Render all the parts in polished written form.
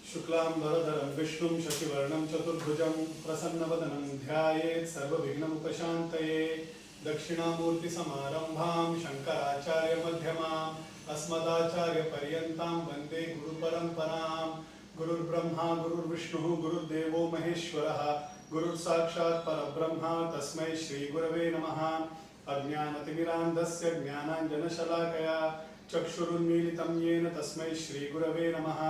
शुक्लांबरधरं विष्णुं शशिवर्णं चतुर्भुजं प्रसन्नवदनं ध्यायेत् सर्वविघ्नोपशान्तये। दक्षिणामूर्तिसमारम्भां शङ्कराचार्यमध्यमाम् अस्मदाचार्यपर्यन्तां वन्दे गुरुपरम्पराम्। गुरुर्ब्रह्मा गुरुर्विष्णुः गुरुर्देवो महेश्वरः गुरुर्साक्षात् परब्रह्म तस्मै श्रीगुरवे नमः। अज्ञानतिमिरान्धस्य ज्ञानाञ्जनशलाकया चक्षुरुन्मीलितं येन तस्मै श्रीगुरवे नमः।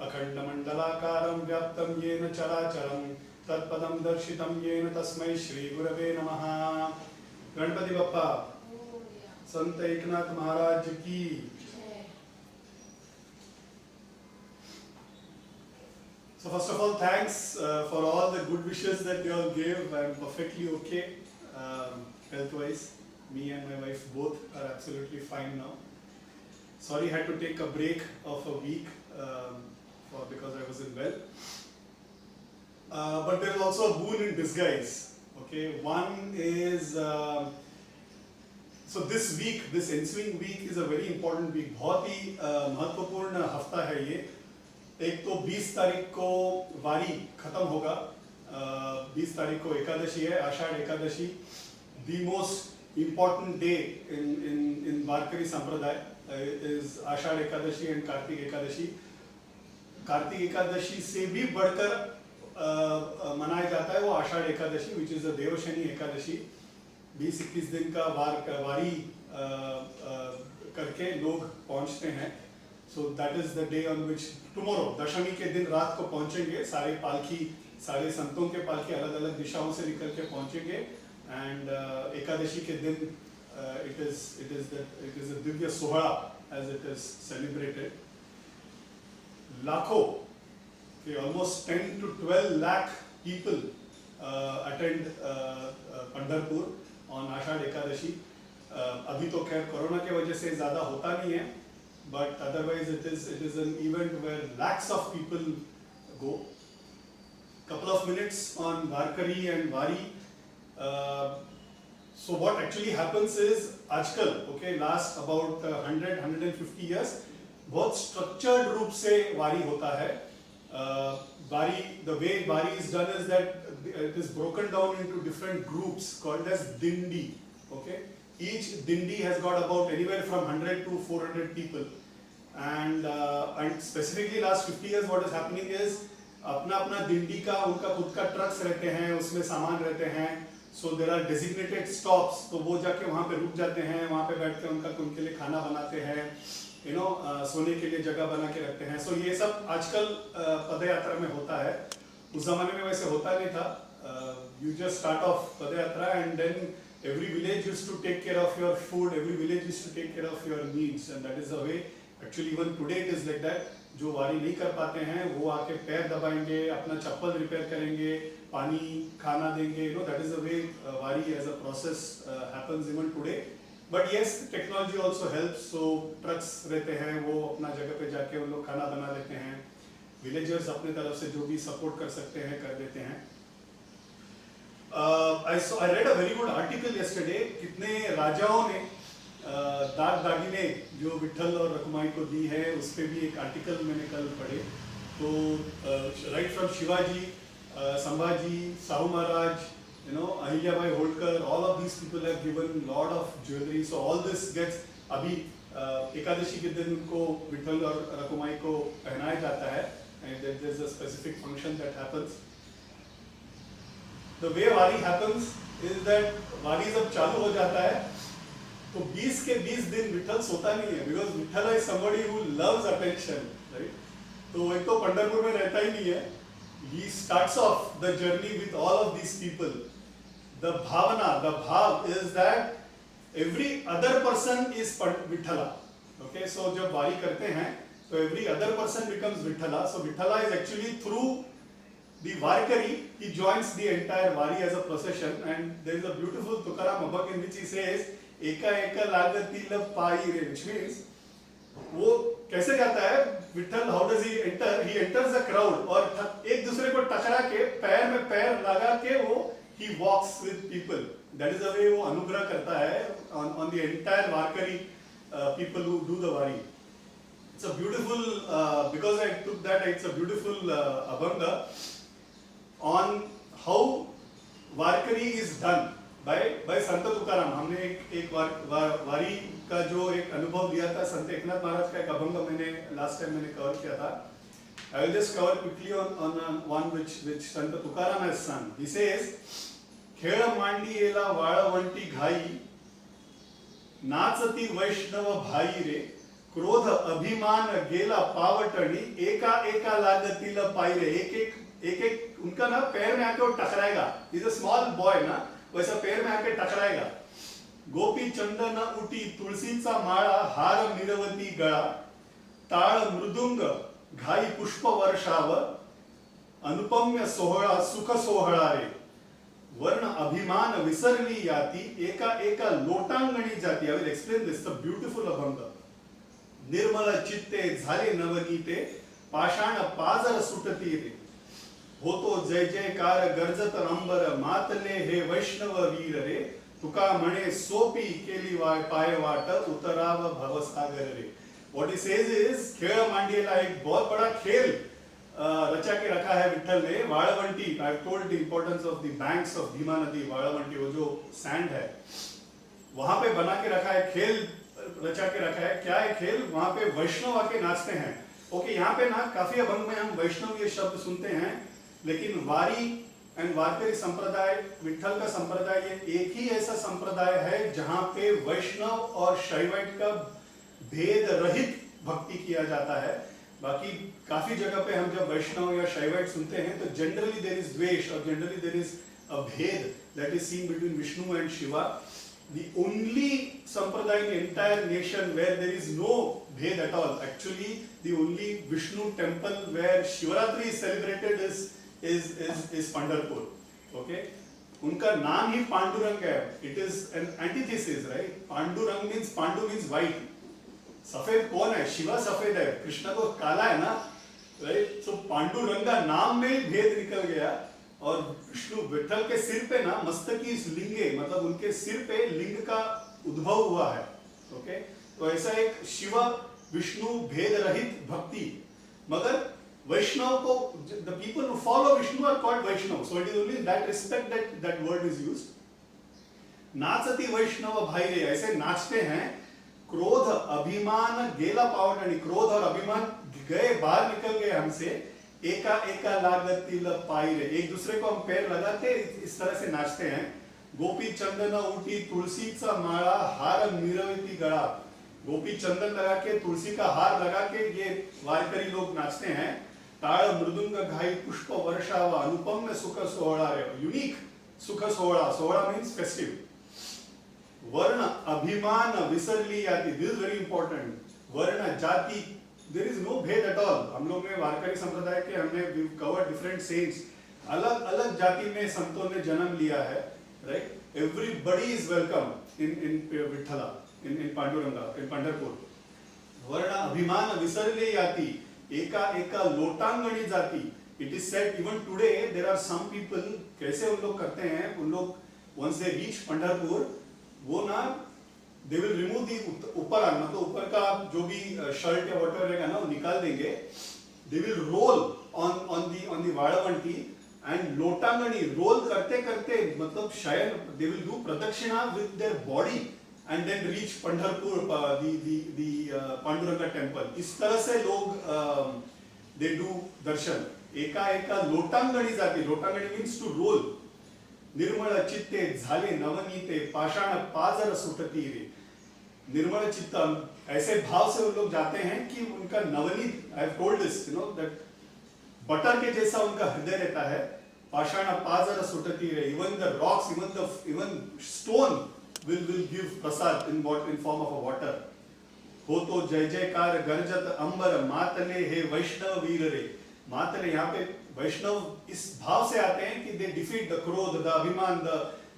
अखण्डमण्डलाकारं व्याप्तं येन चराचरं तत्पदं दर्शितं येन तस्मै श्रीगुरवे नमः। गणपति बप्पा संत एकनाथ महाराज की। So first of all, thanks for all the good wishes that you all gave. I'm perfectly okay health-wise. Me and my wife both are absolutely fine now. Sorry, I had to take a break of a week because I wasn't well. But there is also a boon in disguise. Okay, one is so this week, this ensuing week is a very important week. बहुत ही महत्वपूर्ण हफ्ता है ये। एक तो 20 तारीख को वारी खत्म होगा। 20 तारीख को एकादशी है, आषाढ़ Ekadashi. The most important day in वारकरी संप्रदाय is Ashadh Ekadashi and Kartik Ekadashi. Kartik Ekadashi से भी बढ़कर मनाया जाता है वो Ashadh Ekadashi, which is the Devshayani Ekadashi. 20-21 दिन का वारी करके लोग पहुंचते हैं। So that is the day on which tomorrow, दशमी के दिन रात को पहुंचेंगे सारे पालकी, सारे संतों के पालकी अलग अलग दिशाओं से निकल के पहुंचेंगे। एंड एकादशी के दिन इट इज अ दिव्य सोहळा एज इट इज सेलिब्रेटेड। लाखों, almost 10 to 12 lakh people attend Pandharpur on आषाढ़ एकादशी। अभी तो खैर कोरोना के वजह से ज़्यादा होता नहीं है, but otherwise it is an event where lakhs of people go. Couple of minutes on Varkari and Vari. So what actually happens is आजकल, okay, last about 100-150 years बहुत स्ट्रक्चर्ड रूप से वारी होता है। वारी, the way वारी is done is that it is broken down into different groups called as dindi. Okay, each dindi has got about anywhere from 100 to 400 people, and specifically last 50 years what is happening is अपना अपना dindi का उनका खुद का trucks रहते हैं, उसमें सामान रहते हैं। So there are designated stops, तो वो जाके वहाँ पे रुक जाते हैं, वहाँ पे बैठ के उनके लिए खाना बनाते हैं, सोने के लिए जगह बना के रखते हैं। सो ये सब आजकल पदयात्रा में होता है। उस जमाने में वैसे होता नहीं था। You just start of padyatra and then every village used to take care of your food, every village used to take care of your needs, and that is the way actually even today it is like that. जो वारी नहीं कर पाते हैं वो आके पैर दबाएंगे, अपना चप्पल रिपेयर करेंगे, पानी खाना देंगे। That is the way Wari as a process happens even today. But yes, technology also helps. So trucks रहते हैं, वो अपना जगह पे जाके उन लोग खाना बना लेते हैं। विलेजर्स अपने तरफ से जो भी सपोर्ट कर सकते हैं कर देते हैं। I read a very good article yesterday. कितने राजाओं ने दाग दागिने जो विठल और रकुमाई को दी है, उस पे भी एक आर्टिकल मैंने कल पढ़े। तो right from Shivaji, Sambhaji, Sahu Maharaj, Ahilyabai Holkar, all of these people have given lot of jewelry. So all this gets अभी एकादशी के दिन उनको विठल और रकुमाई को पहनाया जाता है, and there is a specific function that happens. The way वारी happens is that वारी जब चालू हो जाता है तो 20 के 20 दिन विठल सोता नहीं है, because Vitthal is somebody who loves attention, right? तो एक तो पंढरपुर में रहता ही नहीं है। He starts off the journey with all of these people. The bhavana, the bhav is that every other person is Vithala. Okay, so जब वारी करते हैं तो every other person becomes Vithala. So Vithala is actually through the Varkari, he joins the entire Vari as a procession, and there is a beautiful Tukaram abak in which he says, Eka eka lagatil pai re, which means वो कैसे जाता है Vitthal, how does he enter? He enters the crowd और एक दूसरे को टकरा के पैर में पैर लगा के वो ही walks with people. That is the way वो अनुग्रह करता है on the entire Warkari people who do the Wari. It's a beautiful, because I took that, it's a beautiful abhanga on how Warkari is done by संत तुकाराम. हमने एक वारी का जो एक अनुभव दिया था संत एकनाथ महाराज का एक अभंग मैंने लास्ट टाइम मैंने कवर किया था. I will just cover quickly on one which Sant Tukaram has sung. He says, खेळ मांडियेला वाळवंटी घाई नाचती वैष्णव भाई रे क्रोध अभिमान गेला पावटणी एका एका लागतील पायरे. एक एक उनका ना पैर में आके वो टकराएगा. इज अ स्मॉल बॉय ना, वैसा पैर में आके टकराएगा. गोपी चंदन उठी तुळशीचा माळा हार मिरवती गळा ताळ मृदुंग घाई पुष्प वर्षाव अनुपम्य सोहळा सुख सोहळा रे वर्ण अभिमान विसरली याती एका एका लोटांगणी जाती. I will explain this. It's a beautiful abhang. निर्मल चित्ते झाले नवनीते पाषाण पाजर सुटती रे होतो जय जयकार गर्जत अंबर मातले हे वैष्णव वीर रे तुका म्हणे सोपी केली पाय वाट उतराव भवसागर रे. What he says is खेळ मांडियेला एक बहुत बड़ा खेल रचा के रखा है विठल ने. वाळवंटी, I have told the importance of the banks of Bhima नदी. वाळवंटी वो जो सैंड है वहां पे बना के रखा है, खेल रचा के रखा है. क्या है खेल? वहां पे वैष्णव आके नाचते हैं. ओके, यहाँ पे ना काफी अभंग में हम वैष्णव ये शब्द सुनते हैं, लेकिन वारी एंड वारकरी संप्रदाय, विठल का संप्रदाय, ये एक ही ऐसा संप्रदाय है जहां पे वैष्णव और शैवाइट का भेद रहित भक्ति किया जाता है. बाकी काफी जगह पे हम जब वैष्णव या शैवाइट सुनते हैं तो जनरली देयर इज द्वेष और जनरली देयर इज अ भेद that is seen between Vishnu and Shiva. The only sampradaya in the entire nation where there is no bhed at all, actually the only Vishnu temple where Shivaratri is celebrated is Pandharpur. Okay, उनका नाम ही पांडुरंग है. It is an antithesis, right? Pandurang means Pandu means white. सफेद कौन है? शिवा सफेद है, कृष्ण को काला है ना, right? So पांडुरंगा नाम में ही भेद निकल गया. और विष्णु विठल के सिर पे ना मस्तकी लिंगे, मतलब उनके सिर पे लिंग का उद्भव हुआ है. ओके, तो ऐसा एक शिव विष्णु भेद रहित भक्ति. मगर वैष्णव को, the people who follow Vishnu are called Vaishnav. So it is only in that respect that word is used. नाचती वैष्णव भाई रे, ऐसे नाचते हैं. क्रोध अभिमान गेला पावट, आणि क्रोध और अभिमान गए, बाहर निकल गए हमसे. एका एका लागतील पायरे, एक दूसरे को हम पैर लगाते इस तरह से नाचते हैं. गोपी चंदन उठी तुलसीचा माळा हार मिरवती गळा. गोपी चंदन लगा के, तुलसी का हार लगा के ये वारकरी लोग नाचते हैं. ताळ मृदुंग घाई पुष्प वर्षावा अनुपम्य सुख सोहळा रे. युनिक सुख सोहळा. सोहळा मीन्स फेस्टिव. वर्ण अभिमान विसरली जाती. This is very important. वर्ण जाति, there is no भेद at all. हम लोग ने वारकरी संप्रदाय के हमने covered different saints. अलग अलग जाति में संतों ने जन्म लिया है, right? Everybody is welcome in Vitthala, in Panduranga, in Pandharpur. वर्ण अभिमान विसरले जाती एका एका लोटांगणी जाती. It is said even today there are some people, कैसे उन लोग करते हैं, उन लोग once they reach पंढरपुर, वो ना they will remove the ऊपर आना, तो ऊपर का जो भी शर्ट या वॉटर रहेगा ना वो निकाल देंगे. they will roll on the वाळवंटी and लोटांगणी रोल करते करते, मतलब शायद they will do प्रदक्षिणा with their body and then reach Pandharpur, the Panduranga temple. इस तरह से लोग they do दर्शन. एका एका लोटांगणी जाती. लोटांगणी means to roll. निर्मळ चित्ते झाले नवनीते पाषाण पाजर सुटती रे. निर्मल चित्त, ऐसे भाव से वो लोग जाते हैं कि उनका नवनीत, आई have told this, you know, that butter के जैसा उनका हृदय रहता है. पाषाण पाजर सुटती रे. Even the rocks, even stone will give prasad in form of a water. हो तो जय जयकार गर्जत अंबर मातले हे वैष्णव वीर रे. मातले, यहाँ पे वैष्णव इस भाव से आते हैं कि दे डिफीट द क्रोध, द अभिमान,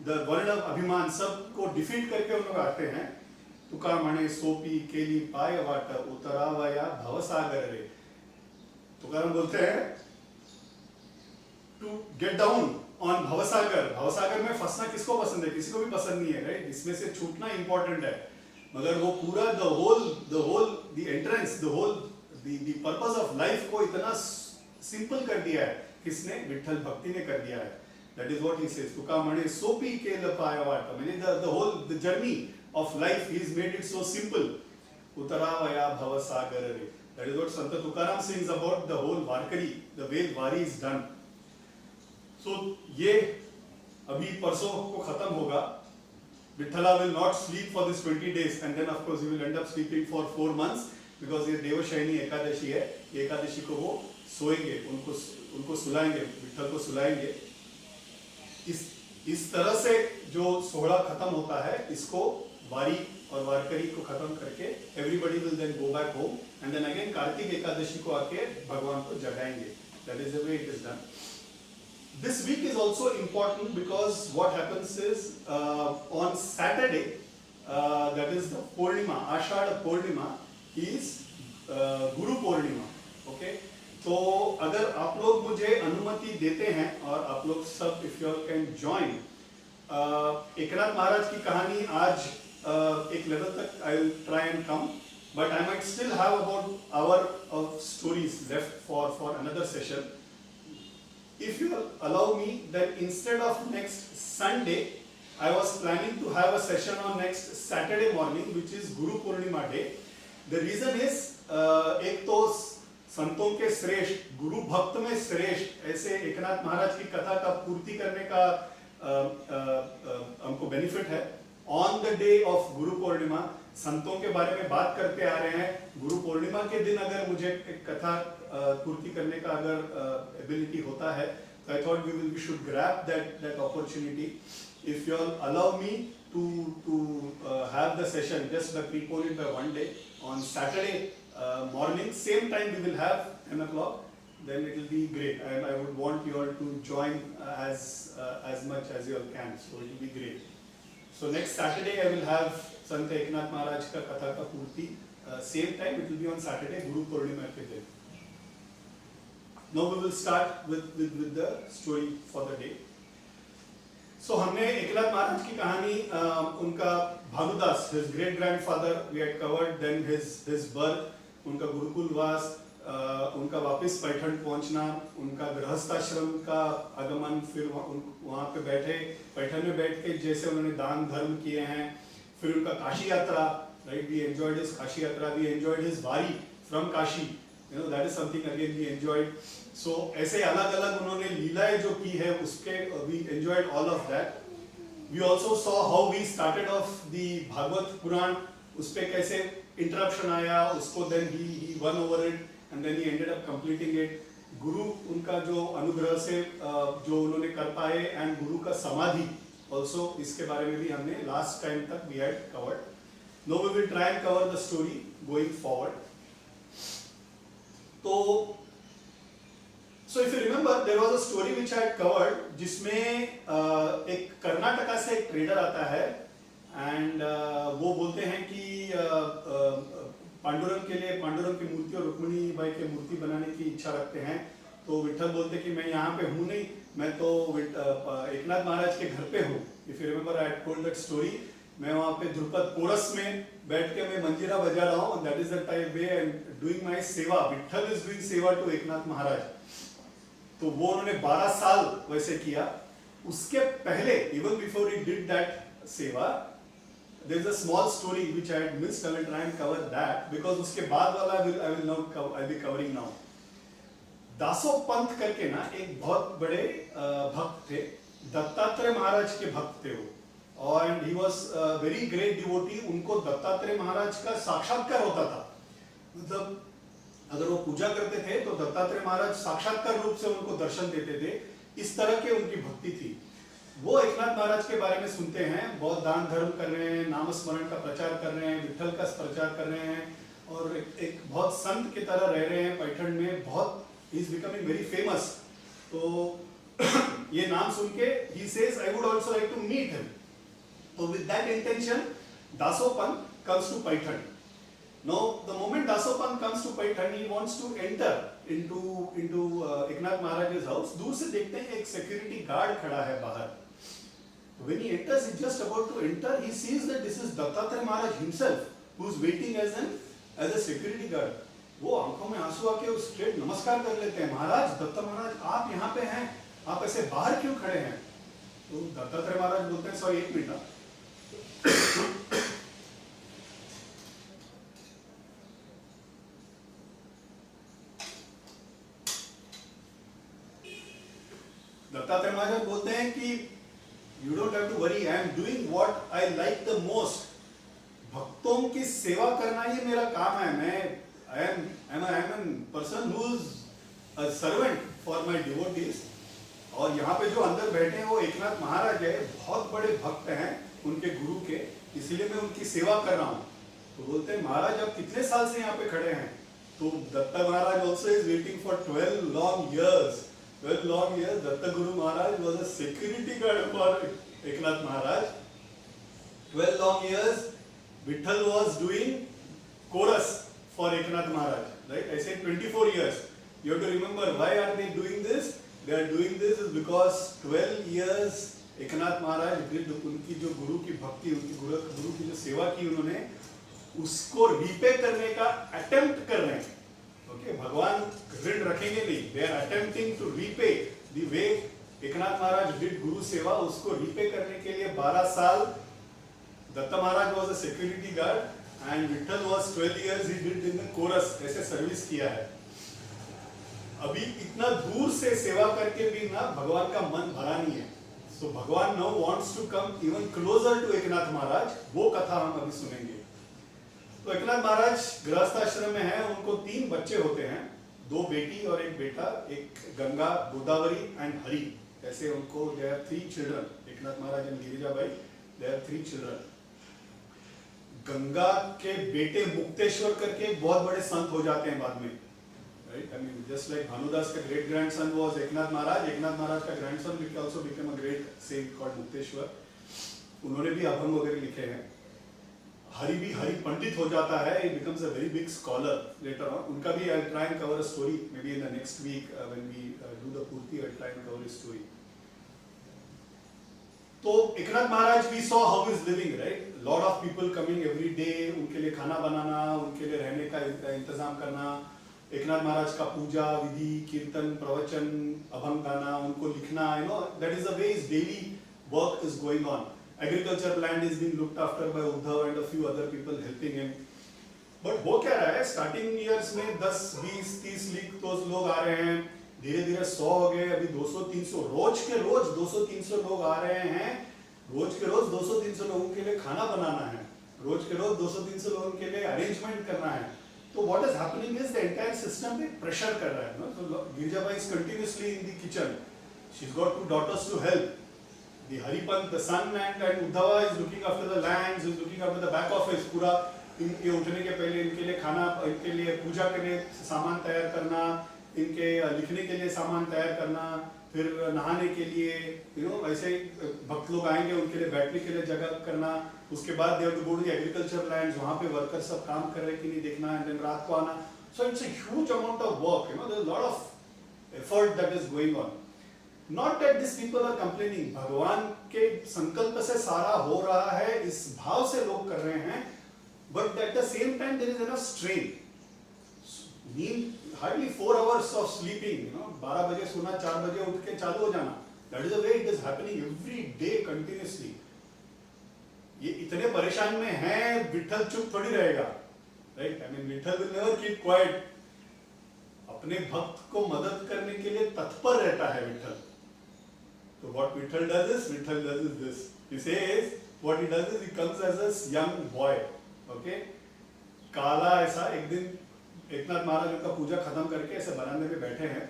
द वर्ण अभिमान, सब को डिफीट करके उन लोग आते हैं. तुका म्हणे सोपी केली पाय वाट उतरावया भवसागर रे. तुकाराम बोलते हैं टू गेट डाउन ऑन भवसागर. भवसागर में फंसना किसको पसंद है? किसी को भी पसंद नहीं है, राइट? इसमें से छूटना इंपॉर्टेंट है. मगर वो पूरा the whole the entrance, the whole the purpose of life को इतना सिंपल कर दिया है किसने? विठ्ठल भक्ति ने कर दिया है. That is what he says. तुका म्हणे सोपी केलं पाय वाट. म्हणजे the whole the journey of life he's made it so simple. उतरावया भव सागर रे. That is what Sant Tukaram sings about the whole Varkari, the way Wari is done. So ये अभी परसों को खत्म होगा. Vithala will not sleep for this 20 days and then of course he will end up sleeping for 4 months because ये देवशयनी एकादशी है. ये एकादशी को वो सोएंगे, उनको सुलाएंगे, विठल को सुलाएंगे. इस तरह से जो 16 खत्म होता है, इसको वारी और वारकरी को खत्म करके everybody will then go back home and then again Kartik Ekadashi को आके भगवान को जगाएंगे. That is the way it is done. This week is also important because what happens is on Saturday, that is the Purnima, Ashadha Purnima is Guru Purnima. Okay? तो अगर आप लोग मुझे अनुमति देते हैं और आप लोग सब if you all can join, Eknath Maharaj की कहानी आज एक लेवल तक I will try and come, but I might still have about hour of stories left for another session. If you allow me, then instead of next Sunday, I was planning to have a session on next Saturday morning, which is Guru Purnima day. The reason is एक तो संतों के श्रेष्ठ, गुरु भक्त में श्रेष्ठ ऐसे एकनाथ महाराज की कथा का पूर्ति करने का हमको बेनिफिट है. On the day of Guru Purnima संतों के बारे में बात करते आ रहे हैं. गुरु पूर्णिमा के दिन अगर मुझे एक कथा पूर्ति करने का अगर एबिलिटी होता है, तो I thought we should grab that opportunity. If you all allow me to have the session, just prepone it by one day on Saturday morning, same time we will have 10 o'clock, then it will be great. I would want you all to join as much as you all can, so it will be great. So next Saturday I will have Sant Eknath Maharaj ka katha ka purti, same time it will be on Saturday, Guru Purnima ke din. Now we will start with the story for the day. So हमने एकनाथ महाराज की कहानी, उनका Bhanudas, his great grandfather we had covered, then his birth, उनका गुरुकुल वास, उनका वापस पैठण पहुंचना, उनका गृहस्थाश्रम का आगमन, फिर वहाँ पे बैठे, पैठण में बैठ के जैसे उन्होंने दान धर्म किए हैं, फिर उनका काशी यात्रा, right, we enjoyed his Kashi यात्रा, we enjoyed his वारी from Kashi, you know, that is something again we enjoyed. So ऐसे अलग अलग उन्होंने लीलाएं जो की है उसके we enjoyed all of that. We also saw how we started off the Bhagavat पुराण, उस पे कैसे interruption आया, उसको then he won over it and then he ended up completing it. गुरु उनका जो अनुग्रह से जो उन्होंने कर पाए and गुरु का समाधि also, इसके बारे में भी हमने last time तक we had covered. Now we will try and cover the story going forward. So if you remember, there was a story which I had covered, जिसमें एक कर्नाटका से एक ट्रेडर आता है and वो बोलते हैं कि पांडुरंग के लिए पांडुरंग की मूर्ति और रुक्मिणी बाई की मूर्ति बनाने की इच्छा रखते हैं. तो विठल बोलते कि मैं यहाँ पे हूँ नहीं, मैं तो एकनाथ महाराज के घर पे हूँ. If you remember, I had told that story. मैं वहाँ पे ध्रुपद पोरस में बैठ के मैं मंजीरा बजा रहा हूँ. That is the type way I am doing my सेवा. विठल is doing सेवा to एकनाथ महाराज. तो वो उन्होंने 12 साल वैसे किया. उसके पहले, even before he did that सेवा, there is a small story which I had missed. I will try and cover that because उसके बाद वाला I will be covering now. दासो पंथ करके ना एक बहुत बड़े भक्त थे, दत्तात्रेय महाराज के भक्त थे वो, and he was a very great devotee. उनको दत्तात्रेय महाराज का साक्षात्कार होता था. मतलब अगर वो पूजा करते थे तो दत्तात्रेय महाराज साक्षात्कार रूप से उनको दर्शन देते थे. इस तरह के उनकी भक्ति थी. वो एकनाथ महाराज के बारे में सुनते हैं, बहुत दान धर्म कर रहे हैं, नाम स्मरण का प्रचार कर रहे हैं, विठल का प्रचार कर रहे हैं और एक बहुत संत की तरह रह रहे हैं पैठण में. बहुत he is becoming very famous. तो ये नाम सुन के he says I would also like to meet him. So with that intention, Dasopan comes to Paithan. Now, the moment Dasopan comes to Paithan, he wants to enter into Eknath Maharaj's house. दूर से देखते हैं एक security guard खड़ा है बाहर. When he enters, he's just about to enter. He sees that this is Dattatreya Maharaj himself, who's waiting as a security guard. वो आंखों में आंसू आके स्ट्रेट नमस्कार कर लेते हैं, महाराज दत्त महाराज आप यहाँ पे हैं, आप ऐसे बाहर क्यों खड़े हैं? तो दत्तात्रेय महाराज बोलते हैं सॉरी एक मिनट, दत्तात्रेय महाराज बोलते हैं कि you don't have to worry, I am doing what I like the most. भक्तों की सेवा करना ही मेरा काम है। मैं I am an person who is a servant for my devotees. और यहाँ पे जो अंदर बैठे हैं वो एकनाथ महाराज है, बहुत बड़े भक्त हैं उनके गुरु के, इसलिए मैं उनकी सेवा कर रहा हूँ। तो बोलते हैं महाराज आप कितने साल से यहाँ पे खड़े हैं? तो Datta Maharaj also is waiting for 12 long years. 12 long years. Datta Guru Maharaj was a security guard for Eknath Maharaj. 12 long years. Vitthal was doing chorus for Eknath Maharaj. Right? I said 24 years. You have to remember why are they doing this? They are doing this is because 12 years Eknath Maharaj उनकी जो गुरु की भक्ति, उनकी गुरु की जो सेवा की उन्होंने, उसको रीपे करने का अटेम्प्ट कर रहे हैं। ओके, भगवान ऋण रखेंगे नहीं, they are attempting to repay the way Eknath Maharaj did guru seva, उसको रीपे करने के लिए 12 साल Datta Maharaj was a security guard and Vitthal was 12 years he did in the course, ऐसे सर्विस किया है। अभी इतना दूर से सेवा करके भी ना भगवान का मन भरा नहीं है। So Bhagwan now wants to come even closer to Eknath Maharaj, वो कथा हम अभी सुनेंगे। तो एकनाथ महाराज गृहस्थाश्रम में हैं, उनको 3 बच्चे होते हैं, 2 बेटी और 1 बेटा, एक गंगा, गोदावरी एंड हरि, ऐसे उनको they are 3 children. Eknath Maharaj and Girijabai, they are 3 children. Ganga के बेटे मुक्तेश्वर करके बहुत बड़े संत हो जाते हैं बाद में, right? I mean, just like Bhanudas का great grandson was Eknath Maharaj, Eknath Maharaj का grandson also became a great saint called Mukteshwar. उन्होंने भी अभंग वगैरह लिखे हैं। हरि भी हरि पंडित हो जाता है, he becomes a very big scholar later on. उनका भी I'll try and cover a story maybe in the next week when we do the Purti, I'll try and cover his story. तो एकनाथ महाराज we saw how he is living, right? Lot of people coming every day, उनके लिए खाना बनाना, उनके लिए रहने का इंतजाम करना, एकनाथ महाराज का पूजा विधि, कीर्तन, प्रवचन, अभंग गाना, उनको लिखना, you know, that is the way his daily work is going on. Agriculture land is being looked after by Uddhav and a few other people helping him. But हो क्या रहा है, स्टार्टिंग ईयर्स में 10, 20, 30 लोग आ रहे हैं, धीरे धीरे 100 हो गए, अभी 200, 300, रोज के रोज 200, 300 लोग आ रहे हैं। रोज के रोज 200, 300 लोगों के लिए खाना बनाना है, रोज के रोज 200, 300 लोगों के लिए अरेंजमेंट करना है। तो what is happening is the entire system पे pressure कर रहा है, no? So Girijabai is continuously in the kitchen. She's got 2 daughters to help. The Haripant, the son, and Uddhava is looking after the lands, is looking after the back office. पूरा इनके उठने के पहले इनके लिए खाना, इनके लिए पूजा के लिए सामान तैयार करना, इनके लिखने के लिए सामान तैयार करना, फिर नहाने के लिए, you know, ऐसे भक्त लोग आएंगे उनके लिए बैठने के लिए जगह करना, उसके बाद they have to go to the agriculture lands, वहाँ पे वर्कर सब काम कर रहे कि नहीं देखना, and then रात को आना. So it's a huge amount of work, you know, there's a lot of effort that is going on. Not that these people are complaining, भगवान के संकल्प से सारा हो रहा है, इस भाव से लोग कर रहे हैं, but at the same time there is enough strain. Need hardly 4 hours of sleeping, you know, 12 बजे सोना, 4 बजे उठ के चालू हो जाना. That is the way it is happening every day continuously. ये इतने परेशान में हैं, विठल चुप थोड़ी रहेगा, right? I mean, Vitthal will never keep quiet. अपने भक्त को मदद करने के लिए तत्पर रहता है Vitthal. So what Vitthal does is this. He says what he does is he comes as a young boy, okay? काला ऐसा एक दिन एकनाथ महाराज उनका पूजा खत्म करके ऐसे बरामदे में बैठे हैं,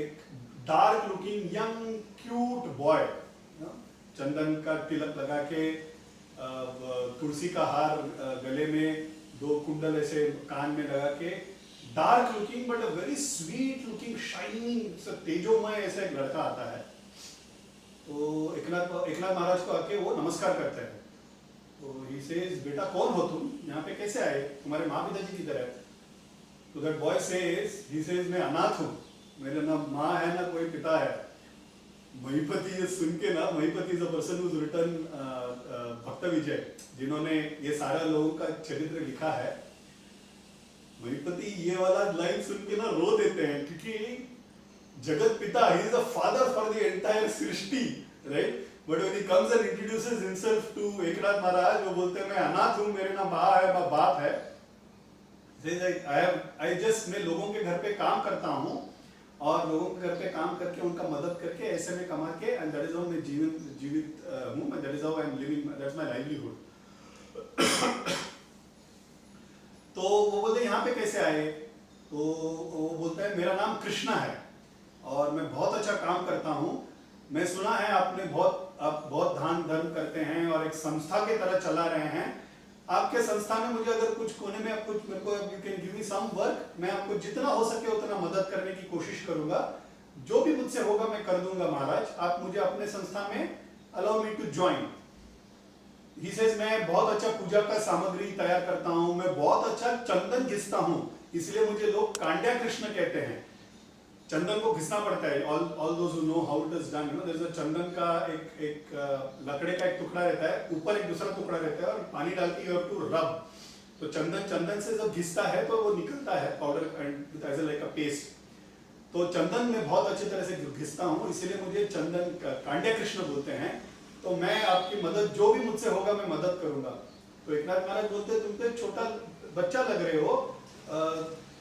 एक dark looking young cute boy, चंदन का तिलक लगा के, तुलसी का हार गले में, 2 कुंडल ऐसे कान में लगा के, dark looking but a very sweet looking shining तेजोमय ऐसा एक लड़का आता है। तो एकनाथ महाराज को आके वो नमस्कार करते हैं। तो ही सेज बेटा कौन हो तुम, यहाँ पे कैसे आए, तुम्हारे माँ पिताजी किधर है? तो that boy says, he says मैं अनाथ हूँ, मेरे ना माँ है ना कोई पिता है। महिपति ये सुन के ना, Mahipati is a person who written Bhakta Vijay, जिन्होंने ये सारा लोगों का चरित्र लिखा है। महिपति ये वाला लाइन सुन के ना रो देते हैं, क्योंकि जगत पिता, he is the father for the entire Srishti, right? But when he comes and introduces himself to Eknath Maharaj, वो बोलते हैं मैं अनाथ हूँ, मेरे ना माँ है ना बाप है। मैं लोगों के घर पे काम करता हूँ और लोगों के घर पे काम करके उनका मदद करके ऐसे में कमा के, and that is how मैं जीवित हूँ, that is how I am living, that's my livelihood। तो वो बोलते यहाँ पे कैसे आए? तो वो बोलता है मेरा नाम कृष्णा है और मैं बहुत अच्छा काम करता हूँ। मैं सुना है आप बहुत दान धर्म करते हैं और एक संस्था के तरह चला रहे हैं। आपके संस्था में मुझे अगर कुछ कोने में कुछ मेरे को you can give me some work, मैं आपको जितना हो सके उतना मदद करने की कोशिश करूंगा, जो भी मुझसे होगा मैं कर दूंगा महाराज, आप मुझे अपने संस्था में allow me to join. He says मैं बहुत अच्छा पूजा का सामग्री तैयार करता हूँ, मैं बहुत अच्छा चंदन घिसता हूँ, इसलिए मुझे लोग कांड्या कृष्ण कहते हैं। चंदन को घिसना पड़ता है, all those who know how it is done, you know, there is a चंदन का एक लकड़े का एक टुकड़ा रहता है, ऊपर एक दूसरा टुकड़ा रहता है और पानी डाल के you have to rub। तो चंदन से जब घिसता है तो वो निकलता है powder and as like a paste. तो चंदन में बहुत अच्छी तरह से घिसता हूँ, इसलिए मुझे चंदन कांड्या कृष्ण बोलते हैं। तो मैं आपकी मदद, जो भी मुझसे होगा मैं मदद करूंगा। तो एकनाथ महाराज बोलते तुम तो छोटा बच्चा लग रहे हो,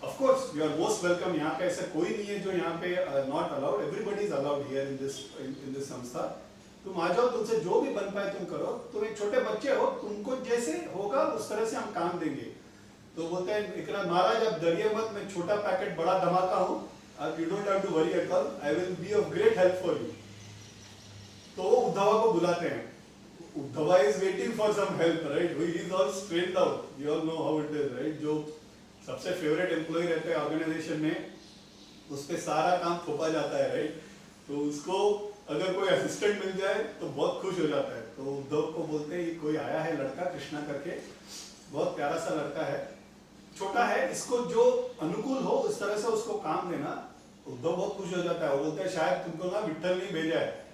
of course you are most welcome. यहाँ पे ऐसा कोई नहीं है जो यहाँ पे not allowed, everybody is allowed here in this sanstha. तुम आ जाओ, तुमसे जो भी बन पाए तुम करो, तुम एक छोटे बच्चे हो, तुमको जैसे होगा उस तरह से हम काम देंगे। तो बोलते हैं एकनाथ महाराज आप डरिए मत, मैं छोटा पैकेट बड़ा धमाका हूँ, you don't have to worry at all, I will be of great help for you. तो वो उद्धवा को बुलाते हैं। Uddhava is waiting for some help, right? He is all strained out, you all know how it is, right? जो सबसे favourite employ रहते हैं organisation में, उस पे सारा काम थोपा जाता है, राइट? तो उसको अगर कोई असिस्टेंट मिल जाए तो बहुत खुश हो जाता है। तो उद्धव को बोलते हैं कोई आया है लड़का कृष्णा करके, बहुत प्यारा सा लड़का है, छोटा है, इसको जो अनुकूल हो उस तरह से उसको काम देना। उद्धव बहुत खुश हो जाता है। वो बोलते हैं शायद तुमको ना विट्ठल नहीं भेजा है।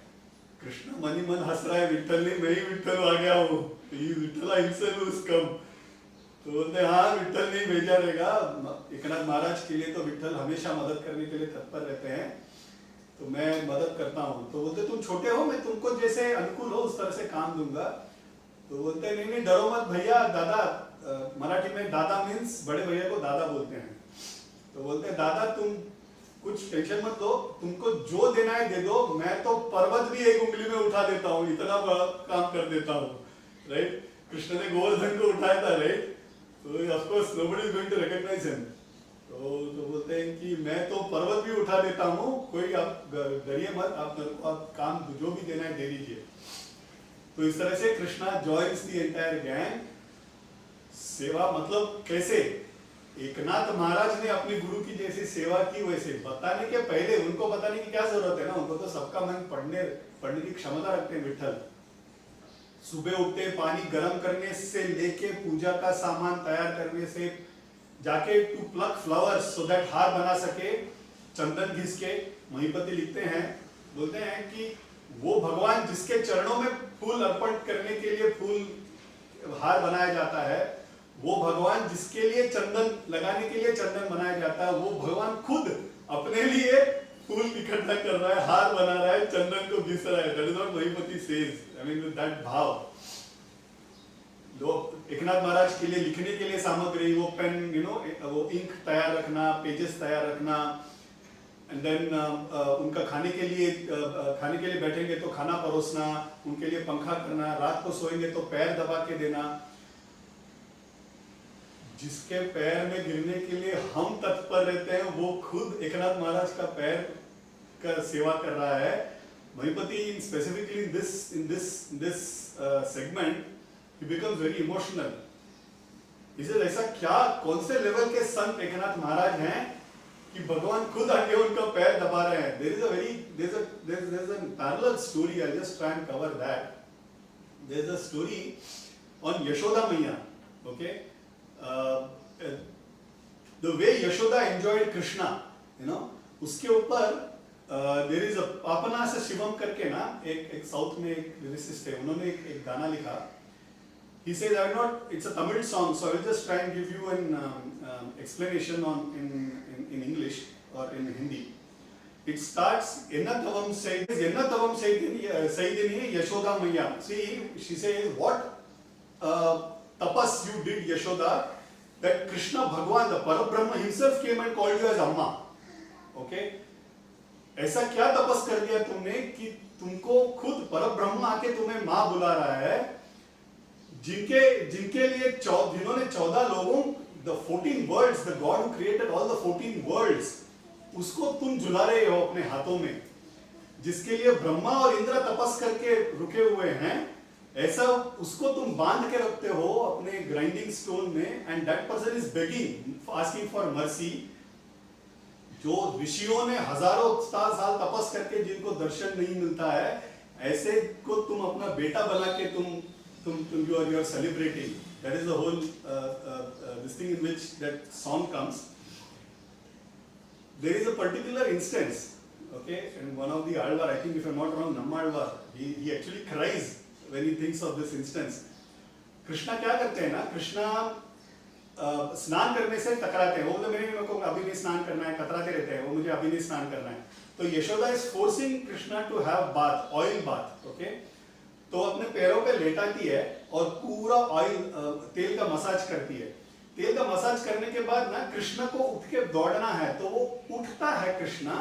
कृष्ण मन ही मन हंस रहा है, विट्ठल नहीं, मैं ही विट्ठल आ गया हूँ, विट्ठल हिमसेल्फ इज कम। तो बोलते हैं हाँ विट्ठल नहीं भेजा रहेगा। एकनाथ महाराज के लिए तो विट्ठल हमेशा मदद करने के लिए तत्पर रहते हैं, तो मैं मदद करता हूँ। तो बोलते तुम छोटे हो, मैं तुमको जैसे अनुकूल हो उस तरह से काम दूंगा। तो बोलते हैं नहीं डरो मत भैया, दादा, मराठी में दादा मीन्स बड़े भैया को दादा बोलते हैं। तो बोलते हैं दादा तुम कुछ टेंशन मत लो, तुमको जो देना है दे दो, मैं तो पर्वत भी एक उंगली में उठा देता हूँ, इतना बड़ा काम कर देता हूँ, राइट? कृष्ण ने गोवर्धन को उठाया था, राइट? तो of course nobody is going to recognize him. तो बोलते हैं कि मैं तो पर्वत भी उठा देता हूँ, कोई आप डरिए मत, आप काम जो भी देना है दे दीजिए। तो इस तरह से Krishna joins the entire gang. सेवा मतलब कैसे? एकनाथ महाराज ने अपनी गुरु की जैसी सेवा की, वैसे बताने के पहले उनको बताने की क्या जरूरत है ना, उनको तो सबका मन पढ़ने की क्षमता रखते हैं विट्ठल। सुबह उठते पानी गर्म करने से लेके पूजा का सामान तैयार करने से जाके to pluck flowers so that हार बना सके, चंदन घिस के। महिपति लिखते हैं, बोलते हैं कि वो भगवान जिसके चरणों में फूल अर्पण करने के लिए फूल हार बनाया जाता है, वो भगवान जिसके लिए चंदन लगाने के लिए चंदन बनाया जाता है, वो भगवान खुद अपने लिए फूल इकट्ठा कर रहा है, हार बना रहा है, चंदन को घिस रहा है। That is what Mahipati says, I mean with that भाव। लोग एकनाथ महाराज के लिए लिखने के लिए सामग्री, वो पेन, यू नो, वो इंक तैयार रखना, पेजेस तैयार रखना, एंड देन उनका खाने के लिए बैठेंगे तो खाना परोसना, उनके लिए पंखा करना, रात को सोएंगे तो पैर दबा के देना। जिसके पैर में गिरने के लिए हम तत्पर रहते हैं, वो खुद एकनाथ महाराज का पैर का सेवा कर रहा है। Mahipati specifically in this segment he becomes very emotional. इसे ऐसा क्या, कौन से लेवल के संत एकनाथ महाराज हैं कि भगवान खुद आके उनका पैर दबा रहे हैं? There is a parallel story. I'll just try and cover that. There is a story on Yashoda Maiya. Okay, the way Yashoda enjoyed Krishna, you know, उसके ऊपर there is a पापना से शिवम करके ना एक साउथ में एक लिरिसिस्ट है, उन्होंने एक गाना लिखा। He says, it's a Tamil song, so I will just try and give you an explanation on in English or in Hindi. It starts Ennatavam Saidini Yashoda Maya. See, she says, what tapas you did, Yashoda, that Krishna Bhagwan, the Parabrahma himself came and called you as Amma. Okay? ऐसा क्या तपस कर दिया तुमने कि तुमको खुद परब्रह्म आके तुम्हें माँ बुला रहा है, जिनके लिए जिन्होंने 14 लोगों, the 14 worlds, the God who created all the 14 worlds, उसको तुम झुला रहे हो अपने हाथों में, जिसके लिए ब्रह्मा और इंद्र तपस करके रुके हुए हैं, ऐसा उसको तुम बांध के रखते हो अपने ग्राइंडिंग स्टोन में, and that person is begging, asking for mercy. जो ऋषियों ने हजारों साल तपस करके जिनको दर्शन नहीं मिलता है, ऐसे को तुम अपना बेटा बना के तुम you are celebrating. That is the whole this thing in which that song comes. There is a particular instance, okay, and one of the Alvar, I think if I'm not wrong, Nammalvar, he actually cries when he thinks of this instance. Krishna क्या करते हैं ना, कृष्णा स्नान करने से टकराते हैं. वो बोले मेरे को अभी नहीं स्नान करना है, कतराते रहते हैं, वो मुझे अभी नहीं स्नान करना है. तो Yashoda is forcing Krishna to have bath, oil bath. Okay, तो अपने पैरों पे लेटाती है और पूरा ऑयल तेल का मसाज करती है. तेल का मसाज करने के बाद ना कृष्णा को उठ के दौड़ना है, तो वो उठता है कृष्णा,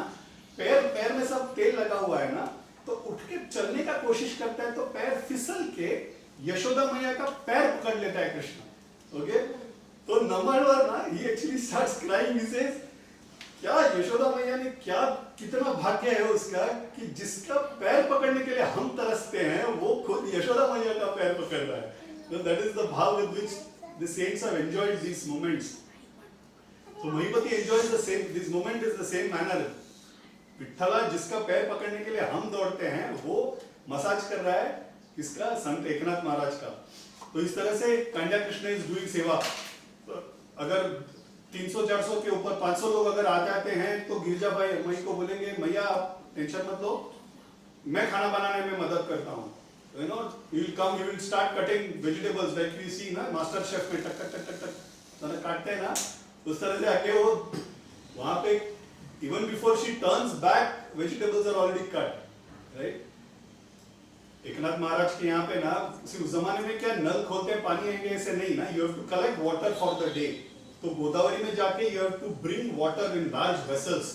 पैर में सब तेल लगा हुआ है ना, तो उठ के चलने का कोशिश करता है, तो पैर फिसल के यशोदा मैया का पैर पकड़ लेता है कृष्णा. ओके, तो नंबर वन ना, he actually starts crying. He says, क्या यशोदा मैया ने क्या, कितना भाग्य है उसका कि जिसका पैर पकड़ने के लिए हम तरसते हैं, वो खुद यशोदा मैया का पैर पकड़ रहा है. So that is the bhav with which the saints have enjoyed these moments. So Mahipati enjoys the same, this moment is the same manner. Vitthala जिसका पैर पकड़ने के लिए हम दौड़ते हैं, वो मसाज कर रहा है किसका, संत एकनाथ महाराज का. तो इस तरह से कांड्या कृष्ण इज डूइंग सेवा. अगर 300-400 के ऊपर 500 लोग अगर आ जाते हैं, तो गिरजा भाई मई को बोलेंगे, मैया आप टेंशन मत लो, मैं खाना बनाने में मदद करता हूँ. You know, he will come, he will start cutting vegetables like we see ना मास्टर शेफ में टक टक टक टक टक काटते हैं ना, उस तरह से आके वो वहाँ पे even before she turns back, vegetables are already cut, right? Eknath Maharaj के यहाँ पे ना, उस जमाने में क्या नल खोलते हैं पानी आएंगे ऐसे नहीं ना, you have to collect water for the day. तो गोदावरी में जाके you have to bring water in large vessels.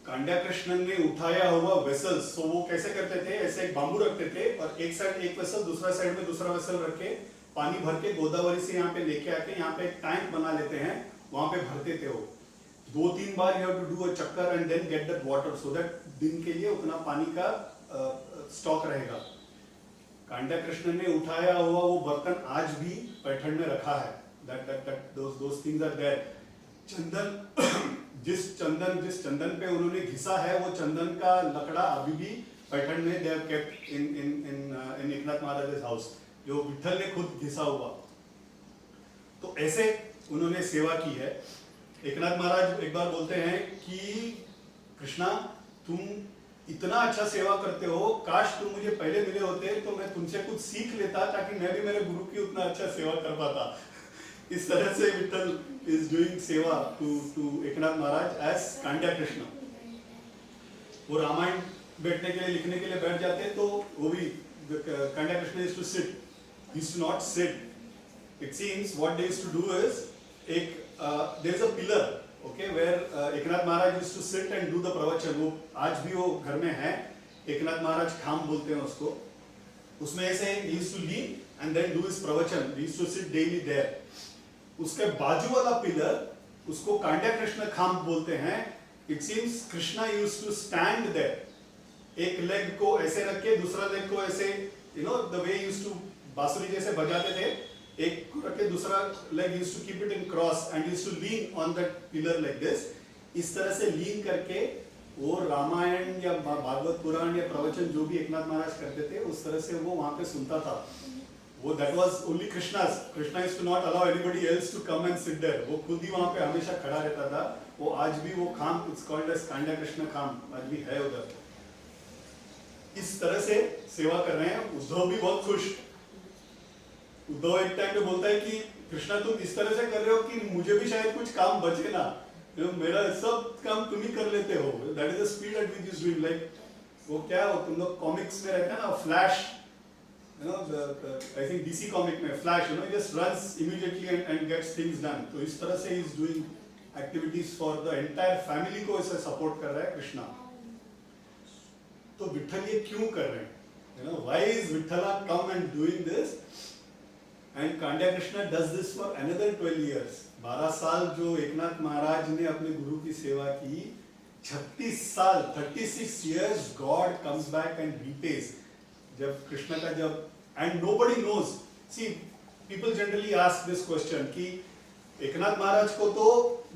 कांड्या Krishnan ने उठाया हुआ वेसल्स, तो वो कैसे करते थे, ऐसे एक बांबू रखते थे और एक साइड एक वेसल, दूसरा साइड में दूसरा वेसल रख के पानी भर के गोदावरी से यहाँ पे लेके आके यहाँ पे एक टैंक बना लेते हैं, वहां पे भरते थे वो. 2-3 बार you have to do a चक्कर and then get that water, so that दिन के लिए उतना पानी का स्टॉक रहेगा. कांड्या कृष्ण ने उठाया हुआ वो बर्तन आज भी पैठण में रखा है. those things are there. चंदन जिस चंदन पे उन्होंने घिसा है, वो चंदन का लकड़ा अभी भी पैठण में they have kept in Eknath Maharaj house, जो विठल ने खुद घिसा हुआ. तो ऐसे उन्होंने सेवा की है. एकनाथ महाराज एक बार बोलते हैं कि कृष्णा तुम इतना अच्छा सेवा करते हो, काश तुम मुझे पहले मिले होते तो मैं तुमसे कुछ सीख लेता, ताकि मैं भी मेरे गुरु की उतना अच्छा सेवा कर पाता. इस तरह से विठल is doing सेवा to एकनाथ महाराज as कांड्या कृष्ण. वो रामायण बैठने के लिए, लिखने के लिए बैठ जाते, तो वो भी कांड्या Krishna is to sit, he is to not sit. It seems what they used to do is, there is a pillar, okay, where Eknath Maharaj used to sit and do the प्रवचन. वो आज भी वो घर में है, एकनाथ महाराज खाम बोलते हैं उसको. उसमें ऐसे he used to lean and then do his प्रवचन. He used to sit daily there. उसके बाजू वाला पिलर, उसको कांड्या कृष्ण खाम बोलते हैं. It seems Krishna used to stand there, एक लेग को ऐसे रख के दूसरा लेग को ऐसे, you know the way used to बांसुरी जैसे बजाते थे, एक को रख के दूसरा leg used to keep it in cross and used to lean on that pillar like this. इस तरह से लीन करके वो रामायण या भागवत पुराण या प्रवचन जो भी एकनाथ महाराज करते थे, उस तरह से वो वहां पे सुनता था. वो that was only Krishna's. Krishna used to not allow anybody else to come and sit there. वो खुद ही वहाँ पे हमेशा खड़ा रहता था. वो आज भी वो खाम, it's called as कांड्या कृष्ण खाम, आज भी है उधर. इस तरह से सेवा कर रहे हैं. उद्धव भी बहुत खुश. उद्धव एक टाइम पे बोलता है कि कृष्णा तुम इस तरह से कर रहे हो कि मुझे भी शायद कुछ काम बचे ना, मेरा सब काम तुम ही कर लेते हो. That is the speed at which is doing. Like वो क्या हो, तुम लोग कॉमिक्स में रहते हैं ना, flash, you know, I think DC comic में flash, you know, just runs immediately and gets things done. तो इस तरह से is doing activities for the entire family को इसे सपोर्ट कर रहा है कृष्णा. तो विठल ये क्यों कर रहे हैं, you know, why is Vithala come and doing this. And Kandya Krishna does this for another 12 years. 12 साल जो एकनाथ महाराज ने अपने गुरु की सेवा की, 36 साल, 36 years, God comes back and repays. जब कृष्णा का जब, and nobody knows. See, people generally ask this question कि एकनाथ महाराज को तो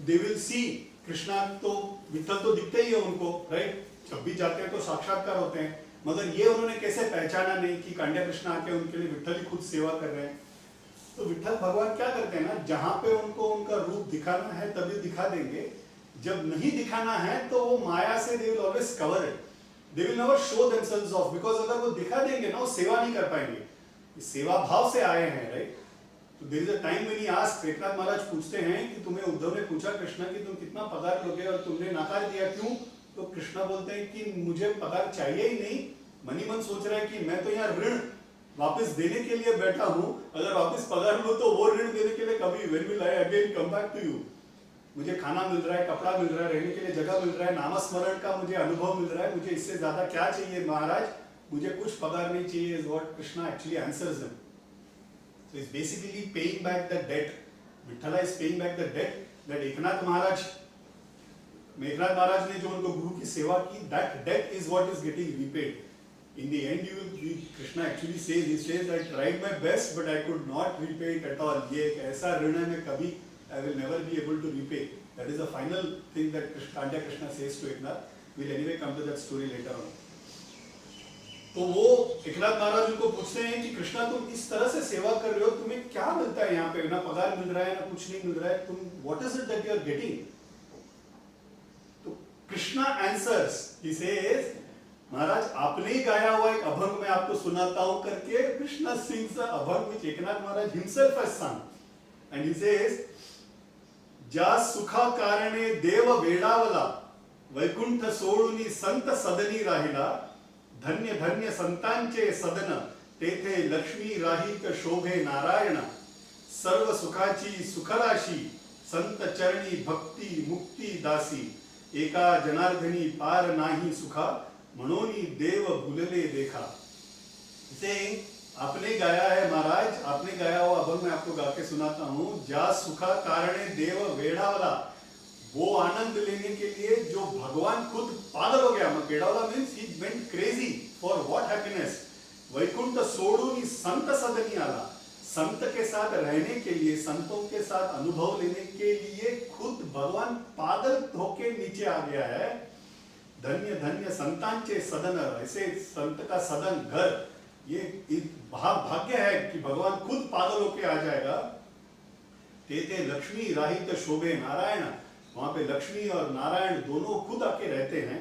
they will see, कृष्णा तो, विठल तो दिखते ही है उनको, right? जब भी जाते हैं तो साक्षात्कार होते हैं, मगर ये उन्होंने कैसे पहचाना नहीं कि कांड्या कृष्णा आके उनके लिए विठल ही खुद सेवा कर रहे हैं. तो विठल भगवान क्या करते हैं ना, जहां पे उनको उनका रूप दिखाना है तभी दिखा देंगे, जब नहीं दिखाना है तो वो माया से they will always cover it. They will never show themselves off, because अगर वो दिखा देंगे ना, वो सेवा नहीं कर पाएंगे. सेवा भाव से आए हैं, राइट. तो there is a time when he asks, Eknath Maharaj पूछते हैं कि तुम्हें, उद्धव ने पूछा कृष्णा कि तुम कितना पगार लोगे और तुमने नकार दिया क्यों. तो कृष्णा बोलते हैं कि मुझे पगार चाहिए ही नहीं. मनी मन सोच रहा है कि मैं तो यहाँ ऋण वापस देने के लिए बैठा हूं, अगर वापस पगार लो तो वो ऋण देने के लिए कभी, when will I again come back to you. मुझे खाना मिल रहा है, कपड़ा मिल रहा है, रहने के लिए जगह मिल रहा है, नामस्मरण का मुझे अनुभव मिल रहा है, मुझे इससे ज्यादा क्या चाहिए महाराज, मुझे कुछ पगार नहीं चाहिए, is what Krishna actually answers them. So he's basically paying back the debt. Vitthala is paying back the debt that Eknath Maharaj ने जो उनको गुरु की सेवा की, that debt is what is getting repaid. In the end, Krishna actually says, he says, I tried my best, but I could not repay it at all. ये एक ऐसा ऋण है मैं कभी, I will never be able to repay. That is the final thing that Kaandya Krishna says to Eknath. We'll anyway come to that story later on. तो वो एकनाथ महाराज उनको पूछते हैं कि कृष्णा तुम इस तरह से सेवा कर रहे हो, तुम्हें क्या मिलता है यहाँ पे, ना पगार मिल रहा है ना कुछ नहीं मिल रहा है, तुम what is it that you are getting? तो कृष्णा answers, he says, महाराज आपने ही गाया हुआ एक अभंग मैं आपको सुनाता हूं करके, Krishna sings the abhang which Eknath Maharaj himself has sung, and he says, ज्या सुखा कारणे देव वेडावला, वैकुंठ सोडूनी संत सदनी राहिला, धन्य धन्य संतांचे सदन, तेथे लक्ष्मी राहित शोभे नारायण, सर्व सुखाची सुखराशी, संत चरणी भक्ती मुक्ती दासी, एका जनार्दनी पार नाही सुखा, मनोनी देव भूलले देखा. इसे आपने गाया है महाराज, आपने गाया हुआ अभंग मैं आपको गा के सुनाता हूं. जा सुखा कारणे देव वेडावला, वो आनंद लेने के लिए जो भगवान खुद पागल हो गया. वेडावला means he went crazy for what happiness. Vaikuntha सोडून संत सदनी आला, संत के साथ रहने के लिए, संतों के साथ अनुभव लेने के लिए खुद भगवान पागल होके नीचे आ गया है. धन्य धन्य संतांचे सदन, ऐसे संत का सदन घर, ये भाग्य है कि भगवान खुद पागल होके आ जाएगा. तेते लक्ष्मी राहित शोभे नारायण, वहां पे लक्ष्मी और नारायण दोनों खुद आके रहते हैं.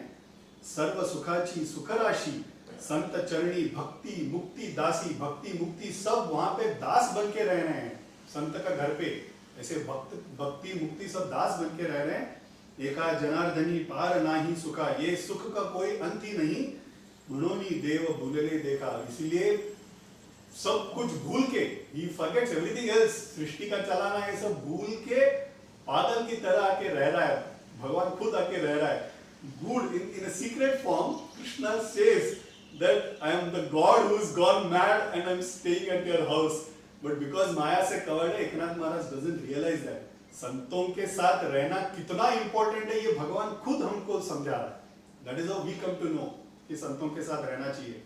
सर्व सुखाची सुखराशि, संत चरणी भक्ति मुक्ति दासी, भक्ति मुक्ति सब वहां पे दास बन के रह रहे हैं संत का घर पे. ऐसे भक्ति मुक्ति सब दास बन के रह रहे हैं. एका जनार्दनी पार नाही सुखा, ये सुख का कोई अंत ही नहीं. मनोनी देव भूलले देखा, इसलिए सब कुछ भूल के, he forgets everything else, सृष्टि का चलाना ये सब भूल के पागल की तरह आके रह रहा है. भगवान खुद आके रह रहा है. Good in a secret form, Krishna says that I am the God who has gone mad and I am staying at your house. But because माया से covered है, Eknath Maharaj doesn't realize that. संतों के साथ रहना कितना इंपॉर्टेंट है ये भगवान खुद हमको समझा रहा है. That is how we come to know कि संतों के साथ रहना चाहिए.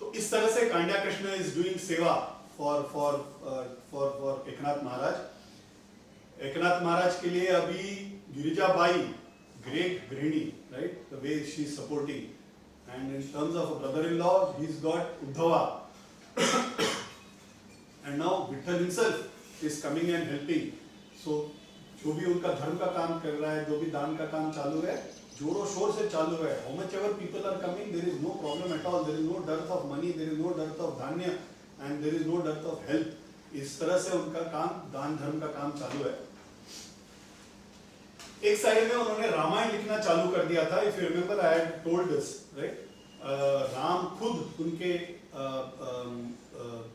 तो इस तरह से Kandya Krishna is doing seva for Eknath Maharaj. Eknath Maharaj के लिए अभी गिरिजाबाई, ग्रेट गृहिणी, right, the way she is supporting. And in terms of brother in law he is got Uddhava, and now Vithal himself is coming and helping. So जो भी उनका धर्म का काम कर रहा है, जो भी दान का काम चालू है, जोरों शोर से चालू है. How much ever people are coming, there is no problem at all. There is no dearth of money, there is no dearth of धान्य, and there is no dearth of help. इस तरह से उनका काम, दान धर्म का काम चालू है। एक साइड में उन्होंने रामायण लिखना चालू कर दिया था। If you remember I had told this, right? Ram खुद उनके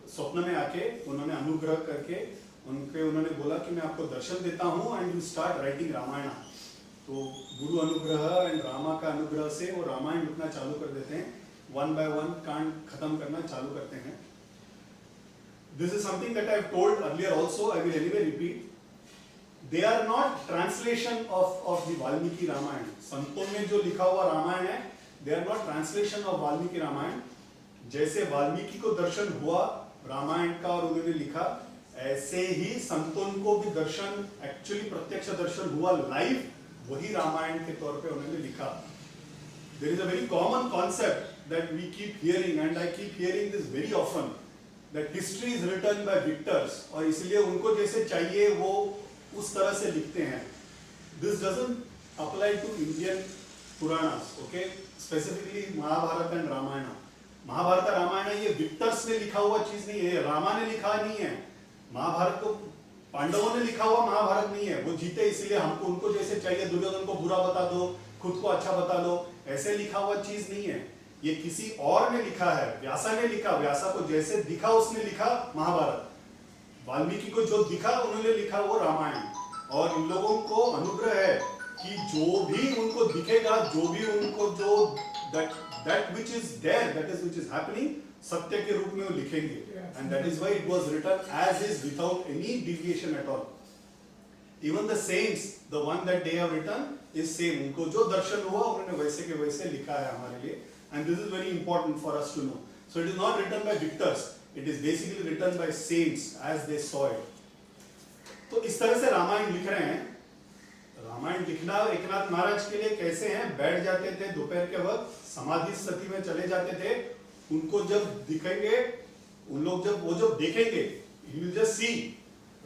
स्वप्न में आके उन्होंने अनुग्रह करके उन्होंने बोला कि मैं आपको दर्शन देता हूँ and you start writing Ramayan. तो गुरु अनुग्रह एंड रामा का अनुग्रह से वो रामायण लिखना चालू कर देते हैं, वन बाय वन कांड खत्म करना चालू करते हैं। This is something that I have told earlier also, I will anyway repeat. They are not translation of the Valmiki Ramayan. संतों में जो लिखा हुआ रामायण है, they are not translation of Valmiki Ramayan. जैसे वाल्मीकि को दर्शन हुआ रामायण का और उन्होंने लिखा, ऐसे ही संतों को भी दर्शन, एक्चुअली प्रत्यक्ष दर्शन हुआ लाइव, वही रामायण के तौर पे उन्होंने लिखा। There is a very common concept that we keep hearing, and I keep hearing this very often, that history is written by victors, और इसलिए उनको जैसे चाहिए वो उस तरह से लिखते हैं। This doesn't apply to Indian Puranas, okay? Specifically Mahabharat and Ramayan. Mahabharat Ramayan ये विक्टर्स ने लिखा हुआ चीज नहीं है, रामा ने लिखा नहीं है। महाभारत को पांडवों ने लिखा हुआ महाभारत नहीं है। वो जीते इसलिए हमको उनको जैसे चाहिए, दुर्योधन को बुरा बता दो, खुद को अच्छा बता दो, ऐसे लिखा हुआ चीज नहीं है। ये किसी और ने लिखा है, व्यासा ने लिखा, व्यासा को जैसे दिखा उसने लिखा महाभारत, वाल्मीकि को जो दिखा उन्होंने लिखा वो रामायण। और इन लोगों को अनुग्रह है कि जो भी उनको दिखेगा, जो भी उनको जो that which is there, that is which is happening, सत्य के रूप में वो लिखेंगे। And that is why it was written as is, without any deviation at all. Even the saints, the one that they have written is same. उनको जो दर्शन हुआ उन्होंने वैसे के वैसे लिखा है हमारे लिए। And this is very important for us to know. So it is not written by victors. It is basically written by saints as they saw it. तो इस तरह से रामायण लिख रहे हैं। रामायण लिखना एकनाथ महाराज के लिए कैसे हैं? बैठ जाते थे दोपहर के वक्त, समाधि स्थिति में चले जाते थे। उनको जब दिखेंगे, उन लोग जब देखेंगे, he will just see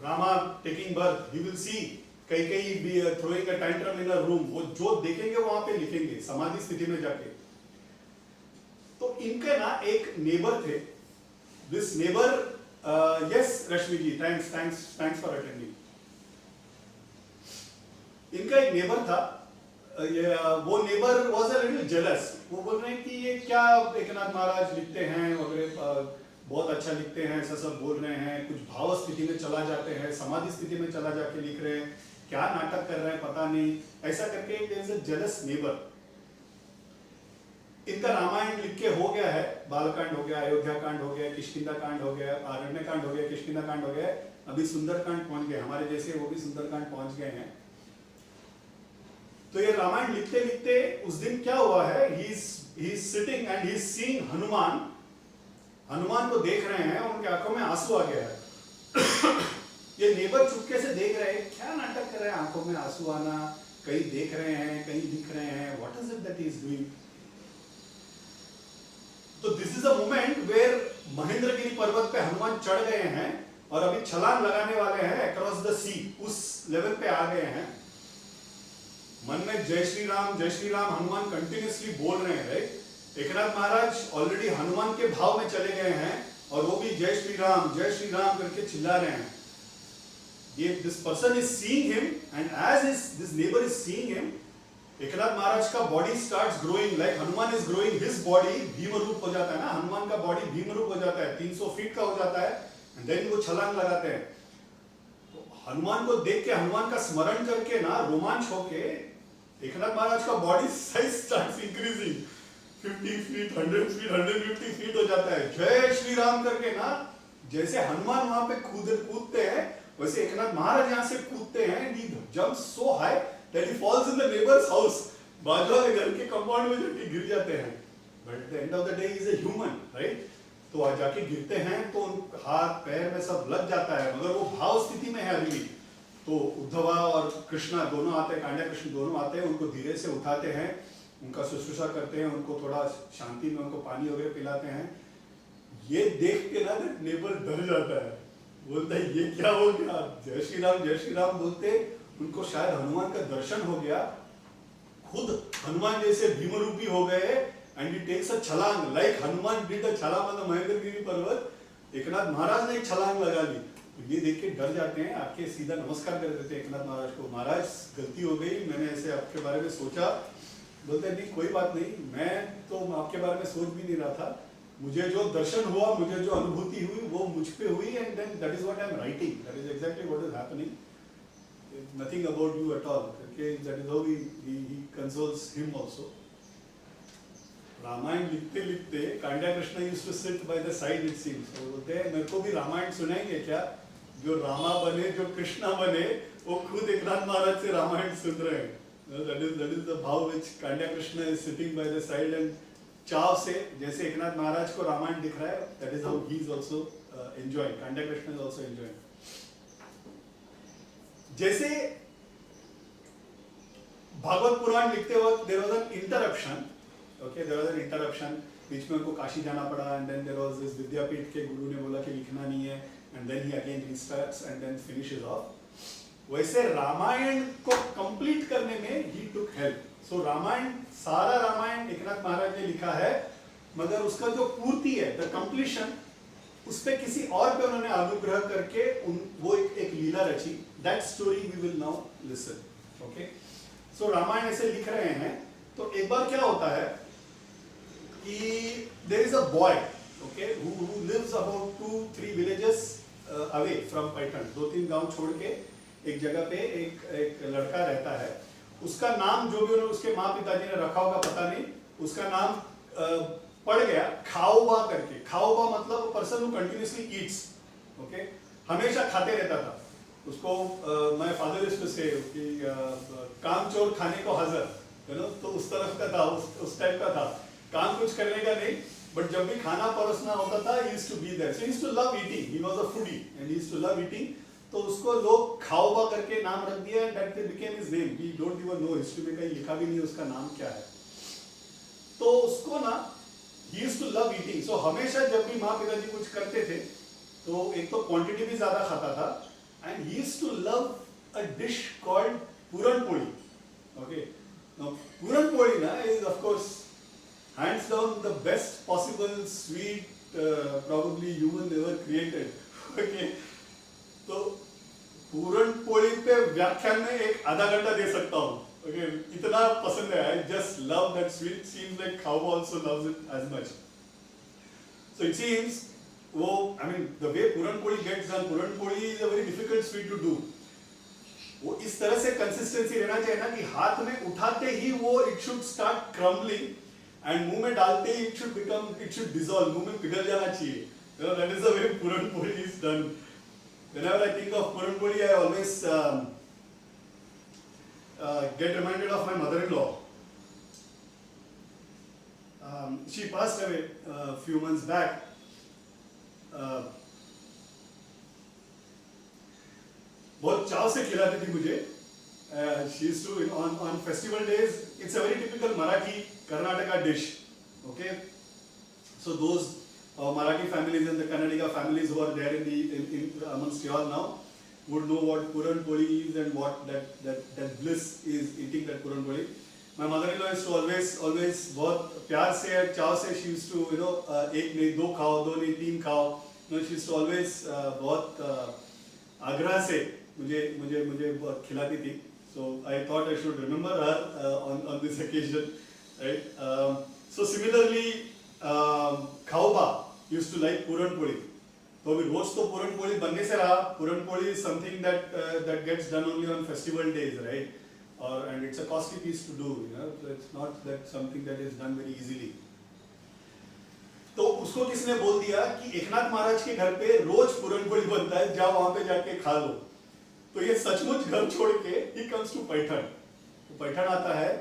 Rama taking birth, he will see कई be throwing a tantrum in a room, वो जो देखेंगे वहां पे लिखेंगे समाधि स्थिति में जाके। तो इनके ना एक नेबर थे, this neighbor, yes Rashmi ji, thanks for attending। इनका एक नेबर था, वो neighbour was a little jealous. वो बोल रहे हैं कि ये क्या एकनाथ महाराज लिखते हैं वगैरह, बहुत अच्छा लिखते हैं, ऐसा सब बोल रहे हैं, कुछ भाव स्थिति में चला जाते हैं, समाधि स्थिति में चला जाके लिख रहे हैं, क्या नाटक कर रहे हैं पता नहीं, ऐसा करके एक जेलस नेबर। इनका रामायण लिख के हो गया है, बालकांड हो गया, अयोध्या कांड हो गया, किष्किंधा कांड हो गया, आरण्य कांड हो गया, किष्किंधा कांड हो गया, अभी सुंदरकांड पहुंच गए, हमारे जैसे वो भी सुंदरकांड पहुंच गए हैं। तो ये रामायण लिखते लिखते उस दिन क्या हुआ है, he is sitting and he is seeing Hanuman. Hanuman को देख रहे हैं, उनके आंखों में आंसू आ गया है। ये नेबर चुपके से देख रहे हैं, क्या नाटक कर रहे हैं, आंखों में आंसू आना, कहीं देख रहे हैं, कहीं लिख रहे हैं, what is it that he is doing. तो this is a moment where Mahendragiri पर्वत पे हनुमान चढ़ गए हैं और अभी छलांग लगाने वाले हैं अक्रॉस द सी, उस लेवल पे आ गए हैं। मन में जय श्री राम हनुमान कंटिन्यूअसली बोल रहे हैं, राइट? एकनाथ महाराज ऑलरेडी हनुमान के भाव में चले गए हैं और वो भी जय श्री राम करके चिल्ला रहे हैं। ये this person is seeing him and as this neighbour is seeing him, Eknath Maharaj का body starts growing like Hanuman is growing his body. भीम रूप हो जाता है ना, हनुमान का बॉडी भीम रूप हो जाता है, 300 फीट का हो जाता है, एंड देन वो छलांग लगाते हैं। तो हनुमान को देख के, हनुमान का स्मरण करके ना रोमांच होके एकनाथ महाराज का body size starts increasing, 50 feet, 100 feet, 150 feet हो जाता है। जय श्री राम करके ना, जैसे हनुमान वहां पे कूदते हैं वैसे एकनाथ महाराज यहाँ से कूदते हैं। He jumps so high that he falls in the neighbor's house, बाजू वाले घर के कंपाउंड में जाके गिर जाते हैं। But at the end of the day he is a human, right? तो आज जाके गिरते हैं तो उन हाथ पैर में सब लग जाता है, मगर वो भाव स्थिति में है अभी। तो उद्धवा और कृष्णा दोनों आते हैं, कांड्या कृष्ण दोनों आते हैं, उनको धीरे से उठाते हैं, उनका शुश्रूषा करते हैं, उनको थोड़ा शांति में उनको पानी वगैरह पिलाते हैं। ये देख के ना नेबर डर जाता है, बोलता है ये क्या हो गया, जय श्री राम बोलते उनको शायद हनुमान का दर्शन हो गया, खुद हनुमान जैसे भीमरूपी हो गए, एंड ही टेक्स अ छलांग लाइक हनुमान डिड अ छलांग ऑन द महेंद्रगिरी पर्वत। एकनाथ महाराज ने एक छलांग लगा ली। तो ये देख के डर जाते हैं, आके सीधा नमस्कार कर देते हैं एकनाथ महाराज को, महाराज गलती हो गई, मैंने ऐसे आपके बारे में सोचा। बोलते नहीं कोई बात नहीं, मैं तो आपके बारे में सोच भी नहीं रहा था, मुझे जो दर्शन हुआ, मुझे जो अनुभूति हुई वो मुझ पे हुई, and then that is what I am writing, that is exactly what is happening, nothing about you at all. Okay, that is how he consoles him also. Ramayana लिखते लिखते कांड्या Krishna used to sit by the side it seems. तो बोलते हैं मेरे को भी रामायण सुनाएंगे क्या? जो रामा बने, जो कृष्णा बने, वो खुद एकनाथ महाराज से रामायण सुन रहे हैं। That is the भाव which कांड्या Krishna is sitting by the side and चाव से जैसे एकनाथ महाराज को रामायण दिख रहा है, that is how he is also enjoying. कांड्या Krishna is also enjoying. जैसे भागवत पुराण लिखते वक्त there was an interruption, okay, there was an interruption, बीच में उनको काशी जाना पड़ा, and then there was this विद्यापीठ के गुरु ने बोला कि लिखना नहीं है, and then he again restarts and then finishes off. वैसे रामायण को कंप्लीट करने में he took help. So Ramayan, सारा रामायण एकनाथ महाराज ने लिखा है, मगर उसका जो पूर्ति है, the completion, उस पे किसी और पे उन्होंने अनुग्रह करके वो एक लीला रची. That story we will now listen, okay. So Ramayan ऐसे लिख रहे हैं, तो एक बार क्या होता है कि there is a boy, okay, who lives about 2-3 villages away from Paithan. 2-3 गांव छोड़ के एक जगह पे एक लड़का रहता है. उसका नाम जो भी उन्होंने उसके माँ पिताजी ने रखा होगा पता नहीं, उसका नाम पड़ गया खाओबा करके. खाओबा मतलब person who continuously Yeats, okay, हमेशा खाते रहता था. उसको मैं फादर यूज्ड टू से कि कामचोर खाने को हाजिर, यू नो, तो उस तरफ का था, उस टाइप का था. काम कुछ करने का नहीं, बट जब भी खाना परोसना होता था he used to be there. So he used to love eating. He was a foodie and he used to love eating. तो उसको लोग खाओबा करके नाम रख दिया and that became his name. We don't even know, history में कहीं लिखा भी नहीं उसका नाम क्या है. तो उसको ना he used to love eating. So हमेशा जब भी माँ पिताजी कुछ करते थे तो एक तो क्वांटिटी भी ज्यादा खाता था, and he used to love a dish called puran poli. Okay, now puran poli na is of course hands down the best possible sweet probably human ever created. Okay, तो पूरन पोली पे व्याख्यान में एक आधा घंटा दे सकता हूँ. Okay, इतना पसंद है. I just love that sweet. Seems like cow also loves it as much. So it seems वो, I mean, the way puran poli gets done, puran poli is a very difficult sweet to do. वो इस तरह से consistency रहना चाहिए ना कि हाथ में उठाते ही वो it should start crumbling and मुंह में डालते ही it should dissolve, मुंह में पिघल जाना चाहिए. You know, that is the way puran poli is done. Whenever I think of puran poli, I always get reminded of my mother-in-law. She passed away a few months back. बहुत चाव से खिलाती थी मुझे. She used to on festival days. It's a very typical Marathi Karnataka dish. Okay, so those Marathi families and the Kannadiga families who are there in amongst you all now would know what puran poli is and what that bliss is eating that puran poli. My mother-in-law used to always बहुत प्यार से और चाव से she used to एक नहीं दो खाओ, दो नहीं तीन खाओ. She used to always बहुत आग्रह से मुझे बहुत खिलाती थी. So I thought I should remember her on this occasion, right? So similarly, खाओबा used to like puran poli. तो अभी रोज तो पुरन पोली बनने से रहा. Puran poli is something that gets done only on festival days, right? And it's a costly piece to do, you know. So it's not that something that is done very easily. तो उसको किसने बोल दिया कि एकनाथ महाराज के घर पे रोज पुरन पोली बनता है, जाओ वहां पे जाके खा लो. तो ये सचमुच घर छोड़ के he comes to पैठण. तो पैठण आता है,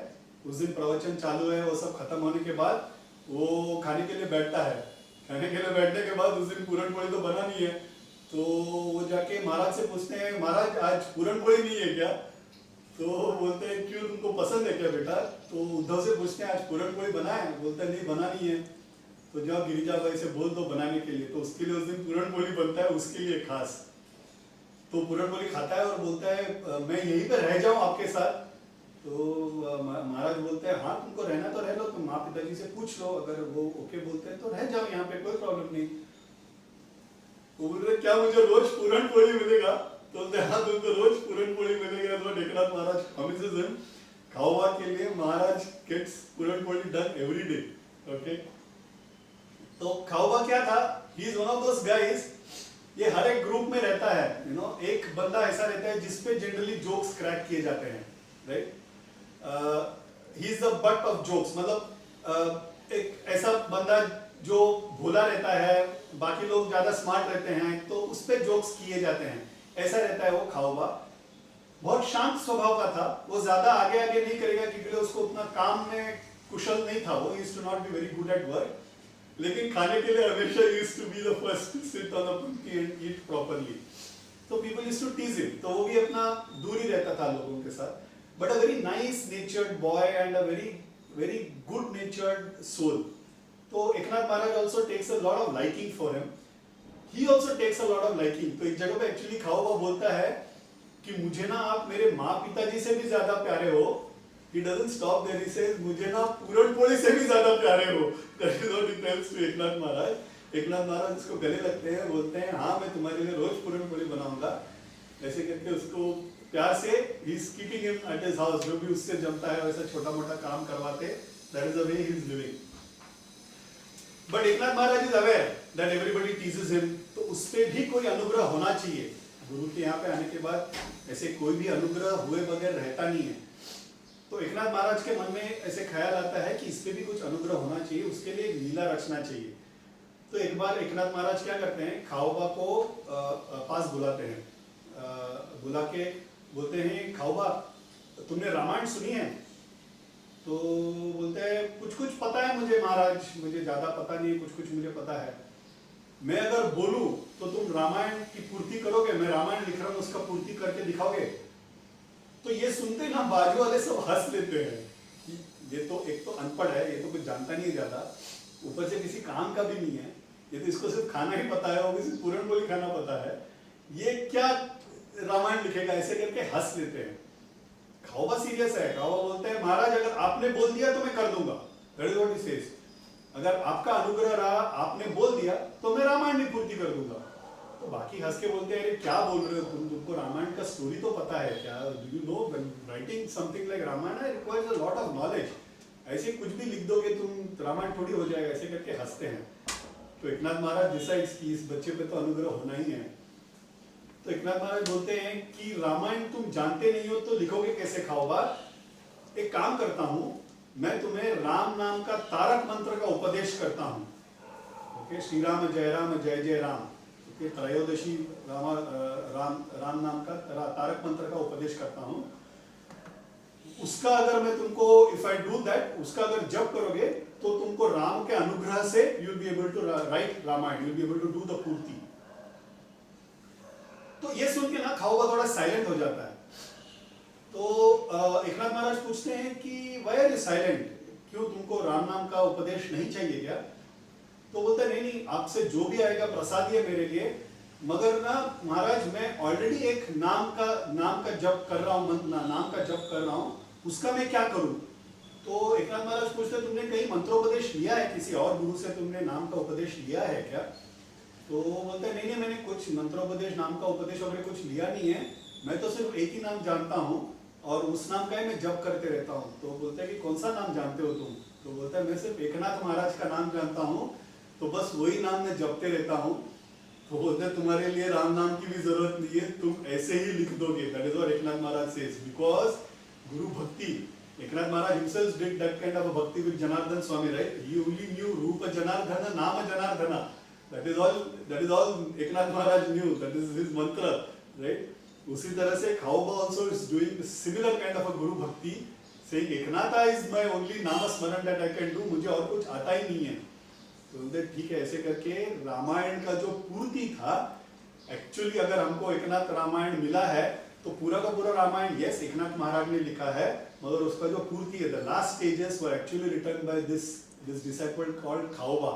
उस दिन प्रवचन चालू है, वो सब खत्म होने के बाद वो खाने के लिए बैठता है. खाने के लिए बैठने के बाद उस दिन पूरन पोली तो बना नहीं है, तो वो जाके महाराज से पूछते हैं, महाराज आज पूरन पोली नहीं है क्या? तो बोलते हैं क्यों, तुमको पसंद है क्या बेटा? तो उद्धव से पूछते हैं आज पूरन पोली बना है? बोलते हैं नहीं बना नहीं है. तो जाओ गिरिजा भाई से बोल दो बनाने के लिए. तो उसके लिए उस दिन पूरन पोली बनता है उसके लिए खास. तो पूरन पोली खाता है और बोलता है मैं यहीं पे रह जाऊं आपके साथ. तो महाराज बोलते हैं हाँ तुमको रहना तो रह लो, तुम माँ पिताजी से पूछ लो, अगर वो ओके बोलते हैं तो रह जाओ यहाँ पे, कोई प्रॉब्लम नहीं. वो बोल रहे क्या मुझे रोज पूरन पोली मिलेगा? तो बोलते हाँ तुमको रोज पूरन पोली मिलेगा। तो एकनाथ महाराज promises him खाओबा के लिए महाराज gets puran poli done every day. Okay? तो खाओबा क्या था? He is one of those guys, ये हर एक ग्रुप में रहता है, यू नो, एक बंदा ऐसा रहता है जिसपे जनरली जोक्स क्रैक किए जाते हैं, right? He is the but of jokes, मतलब एक ऐसा बंदा जो भोला रहता है, बाकी लोग ज्यादा स्मार्ट रहते हैं तो उस पे जोक्स किए जाते हैं, ऐसा रहता है वो खाओबा। बहुत शांत स्वभाव का था, वो ज्यादा आगे आगे नहीं करेगा क्योंकि उसको उतना काम में कुशल नहीं था, वो used to not be very good at work, लेकिन खाने के लिए हमेशा used to be the first to sit on the पंक्ति एंड ईट प्रॉपर्ली। तो people used to tease him, तो वो भी अपना दूरी रहता था लोगों के साथ, but a very nice natured boy and a very very good natured soul. तो Eknath Maharaj also takes a lot of liking for him, he also takes a lot of liking. तो एक जगह पे एक्चुअली खाओबा बोलता है कि मुझे ना आप मेरे माँ पिताजी से भी ज्यादा प्यारे हो। He doesn't stop there, he says मुझे ना पूरन पोली से भी ज्यादा प्यारे हो। That is what he tells to Eknath Maharaj. Eknath महाराज उसको गले लगते हैं, बोलते हैं हाँ मैं तुम्हारे लिए रोज पूरन पोली बनाऊंगा, ऐसे करके उसको प्यार से he is keeping him at his house, जो भी उससे जमता है वैसा छोटा मोटा काम करवाते। That is the way he is living. But Eknath Maharaj is aware that everybody teases him, तो उस पे भी कोई अनुग्रह होना चाहिए। गुरु के यहाँ पे आने के बाद ऐसे कोई भी अनुग्रह हुए बगैर रहता नहीं है। तो एकनाथ महाराज के मन में ऐसे ख्याल आता है कि इस पे भी कुछ अनुग्रह होना चाहिए, उसके लिए एक लीला रचना चाहिए। तो एक बार एकनाथ महाराज क्या करते हैं, खाओबा को पास बुलाते हैं, बुला के बोलते हैं खाओबा तुमने रामायण सुनी है? तो बोलते हैं कुछ कुछ पता है मुझे महाराज, मुझे ज्यादा पता नहीं, कुछ कुछ मुझे पता है। मैं अगर बोलूं तो तुम रामायण की पूर्ति करोगे? मैं रामायण लिख रहा हूं उसका पूर्ति करके दिखाओगे? तो ये सुनते ना बाजू वाले सब हंस लेते हैं, ये तो एक तो अनपढ़ है, ये तो कुछ जानता नहीं है ज्यादा, ऊपर से किसी काम का भी नहीं है, ये तो इसको सिर्फ खाना ही पता है, वो भी सिर्फ पूरन पोली खाना पता है, ये क्या रामायण लिखेगा, ऐसे करके हंस लेते हैं। खाओबा सीरियस है, खाओबा बोलते हैं महाराज अगर आपने बोल दिया तो मैं कर दूंगा, that is what he says. अगर आपका अनुग्रह रहा, आपने बोल दिया तो मैं रामायण की पूर्ति कर दूंगा। तो बाकी हंस के बोलते हैं अरे क्या बोल रहे हो तुम, तुमको रामायण का स्टोरी तो पता है क्या? Do you know writing something like Ramayana requires a lot of knowledge, ऐसे कुछ भी लिख दोगे तुम रामायण थोड़ी हो जाएगा, ऐसे करके हंसते हैं। तो एकनाथ महाराज डिसाइड्स कि इस बच्चे पे तो अनुग्रह होना ही है। तो एकनाथ महाराज बोलते हैं कि रामायण तुम जानते नहीं हो तो लिखोगे कैसे खाओबा? एक काम करता हूं, मैं तुम्हें राम नाम का तारक मंत्र का उपदेश करता हूं। ओके, श्री राम जय जय राम, त्रयोदशी राम नाम का तारक मंत्र का उपदेश करता हूं। उसका अगर मैं तुमको इफ आई डू दैट, उसका अगर जप करोगे तो तुमको राम के अनुग्रह से you will be able to write Ramayana, you will be able to do the पूर्ति। तो ये सुन के ना खाओबा थोड़ा साइलेंट हो जाता है। तो एकनाथ महाराज पूछते हैं कि व्हाई आर यू साइलेंट, क्यों तुमको राम नाम का उपदेश नहीं चाहिए क्या? तो बोलता नहीं नहीं, आपसे जो भी आएगा प्रसाद है मेरे लिए, मगर ना महाराज मैं ऑलरेडी एक नाम का जप कर रहा हूँ, नाम का जप कर रहा हूँ, उसका मैं क्या करूँ? तो एकनाथ महाराज पूछते तुमने कहीं मंत्रोपदेश लिया है, किसी और गुरु से तुमने नाम का उपदेश लिया है क्या? तो बोलते नहीं नहीं, मैंने कुछ मंत्रोपदेश नाम का उपदेश वगैरह कुछ लिया नहीं है, मैं तो सिर्फ एक ही नाम जानता हूँ और उस नाम का ही मैं जप करते रहता हूँ। तो बोलते हैं कि कौन सा नाम जानते हो तुम? तो बोलता है मैं सिर्फ एकनाथ महाराज का नाम जानता हूँ, तो बस वही नाम मैं जपते रहता हूँ। तो बोलते हैं तुम्हारे लिए राम नाम की भी जरूरत नहीं है, तुम ऐसे ही लिख दोगे। That is what Eknath Maharaj says, because गुरु भक्ति, Eknath Maharaj himself did that kind of a bhakti with Janardhan Swami, right? He only knew Rupa Janardhana, Nama Janardhana. That is all Eknath Maharaj knew. That is his mantra, right? उसी तरह से खाओबा also is doing similar kind of a guru bhakti, saying Eknatha is my only नाम स्मरण that I can do, मुझे और कुछ आता ही नहीं है। तो बोलते ठीक है, ऐसे करके रामायण का जो पूर्ति था, एक्चुअली अगर हमको एकनाथ रामायण मिला है तो पूरा का पूरा रामायण यस एकनाथ महाराज ने लिखा है, मगर उसका जो पूर्ति है, the last stages were actually written by this disciple called Khaoba,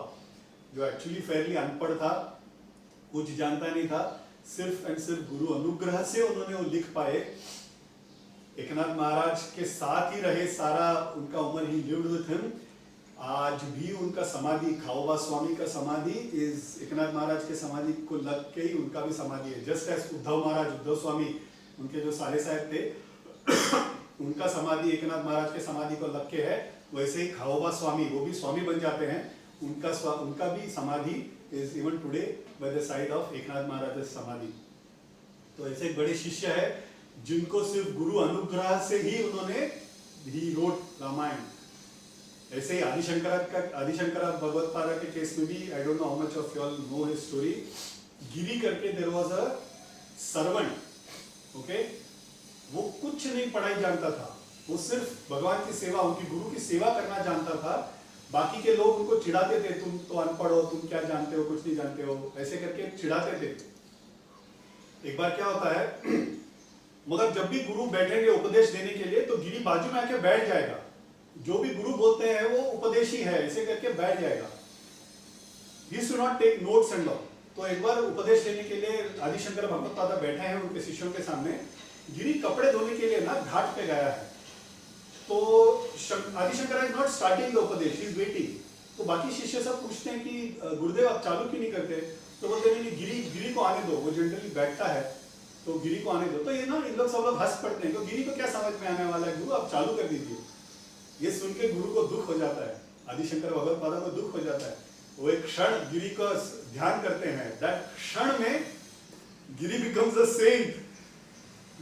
जो एक्चुअली फेयरली अनपढ़ था, कुछ जानता नहीं था, सिर्फ एंड सिर्फ गुरु अनुग्रह से उन्होंने वो लिख पाए। एकनाथ महाराज के साथ ही रहे सारा उनका उम्र, ही लिव्ड विद हिम आज भी उनका समाधि, खाओबा स्वामी का समाधि इज एकनाथ महाराज के समाधि को लग के ही उनका भी समाधि है। जस्ट एज उद्धव महाराज, उद्धव स्वामी उनके जो साले साहब थे उनका समाधि एकनाथ महाराज के समाधि को लग के है, वैसे ही खाओबा स्वामी वो भी स्वामी बन जाते हैं, उनका भी samadhi is even today by the side of Eknath Maharaj samadhi. तो ऐसे एक बड़े शिष्य है जिनको सिर्फ गुरु अनुग्रह से ही उन्होंने ही रोट रामायण। ऐसे ही आदिशंकरा भगवत पादा के केस में भी, I don't know how much of you all know his story, Giri करके there was a servant, okay, वो कुछ नहीं पढ़ाई जानता था, वो सिर्फ भगवान की सेवा, उनकी गुरु की सेवा करना जानता था। बाकी के लोग उनको चिढ़ाते थे, तुम तो अनपढ़ हो, तुम क्या जानते हो, कुछ नहीं जानते हो, ऐसे करके चिढ़ाते थे। एक बार क्या होता है मगर जब भी गुरु बैठेंगे उपदेश देने के लिए तो गिरी बाजू में आके बैठ जाएगा, जो भी गुरु बोलते हैं वो उपदेश ही है, ऐसे करके बैठ जाएगा। He should not take notes and all। तो एक बार उपदेश लेने के लिए आदिशंकर भगवत पादा बैठे हैं उनके शिष्यों के सामने, गिरी कपड़े धोने के लिए ना घाट पे गया है, तो Adishankara is not starting the उपदेश, ही इज वेटिंग। तो बाकी शिष्य सब पूछते हैं कि गुरुदेव आप चालू क्यों नहीं करते, तो बोलते नहीं गिरी को आने दो, वो जनरली बैठता है, तो गिरी को आने दो। तो ये ना इन लोग सब लोग हंस पड़ते हैं, तो गिरी को क्या समझ में आने वाला है, गुरु आप चालू कर दीजिए। ये सुन के गुरु को दुख हो जाता है, आदिशंकर भगवत पादा को दुख हो जाता है, वो एक क्षण गिरी का ध्यान करते हैं, दैट क्षण में Giri becomes a saint.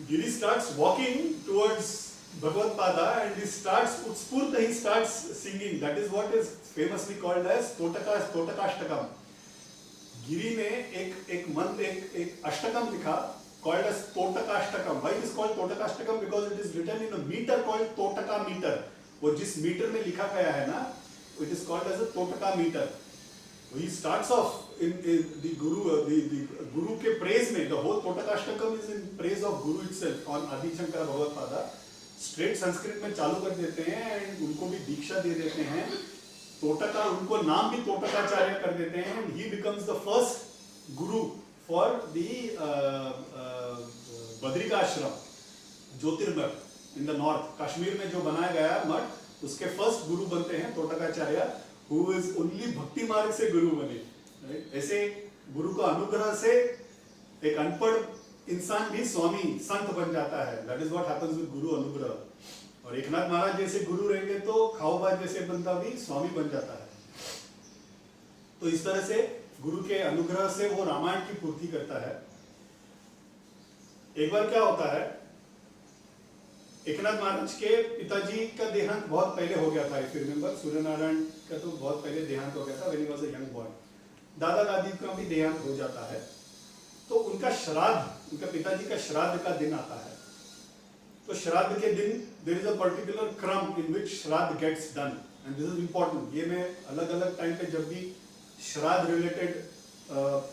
Giri starts walking towards Bhagavat Pada and he starts singing, that is what is famously called as तोटकाष्टकम। गिरी ने एक मंत्र, एक अष्टकम लिखा called as तोटकाष्टकम। Why it is called तोटकाष्टकम? Because it is written in a meter called तोटका meter। वो जिस metre में लिखा गया है ना, it is called as a तोटका meter। He starts off in the guru के praise में, the whole तोटकाष्टकम is in praise of guru itself on Adishankar भगवत पादा। स्ट्रेट संस्कृत में चालू कर देते हैं एंड उनको भी दीक्षा दे देते हैं, तोटका, उनको नाम भी तोटकाचार्य कर देते हैं, and he becomes the first guru for the Badrikashram Jyotirmath in the north, Kashmir में जो बनाया गया मठ, उसके फर्स्ट गुरु बनते हैं तोटकाचार्य, हु इज ओनली भक्ति मार्ग से गुरु बने, राइट। ऐसे गुरु का अनुग्रह से एक अनपढ़ इंसान भी स्वामी संत बन जाता है, that is what happens with गुरु अनुग्रह। और एकनाथ महाराज जैसे गुरु रहेंगे तो खाओबा जैसे बंदा भी स्वामी बन जाता है। तो इस तरह से गुरु के अनुग्रह से वो रामायण की पूर्ति करता है। एक बार क्या होता है, एकनाथ महाराज के पिताजी का देहांत बहुत पहले हो गया था, इफ यू रिमेंबर, सूर्यनारायण का तो बहुत पहले देहांत हो गया था, when he was a young boy. दादा दादी का भी देहांत हो जाता है, तो उनका श्राद्ध, उनका पिताजी का श्राद्ध का दिन आता है। तो श्राद्ध के दिन देयर इज अ पर्टिकुलर क्रम in which shraddha gets done, and this is important. ये मैं अलग अलग टाइम पे जब भी श्राद्ध रिलेटेड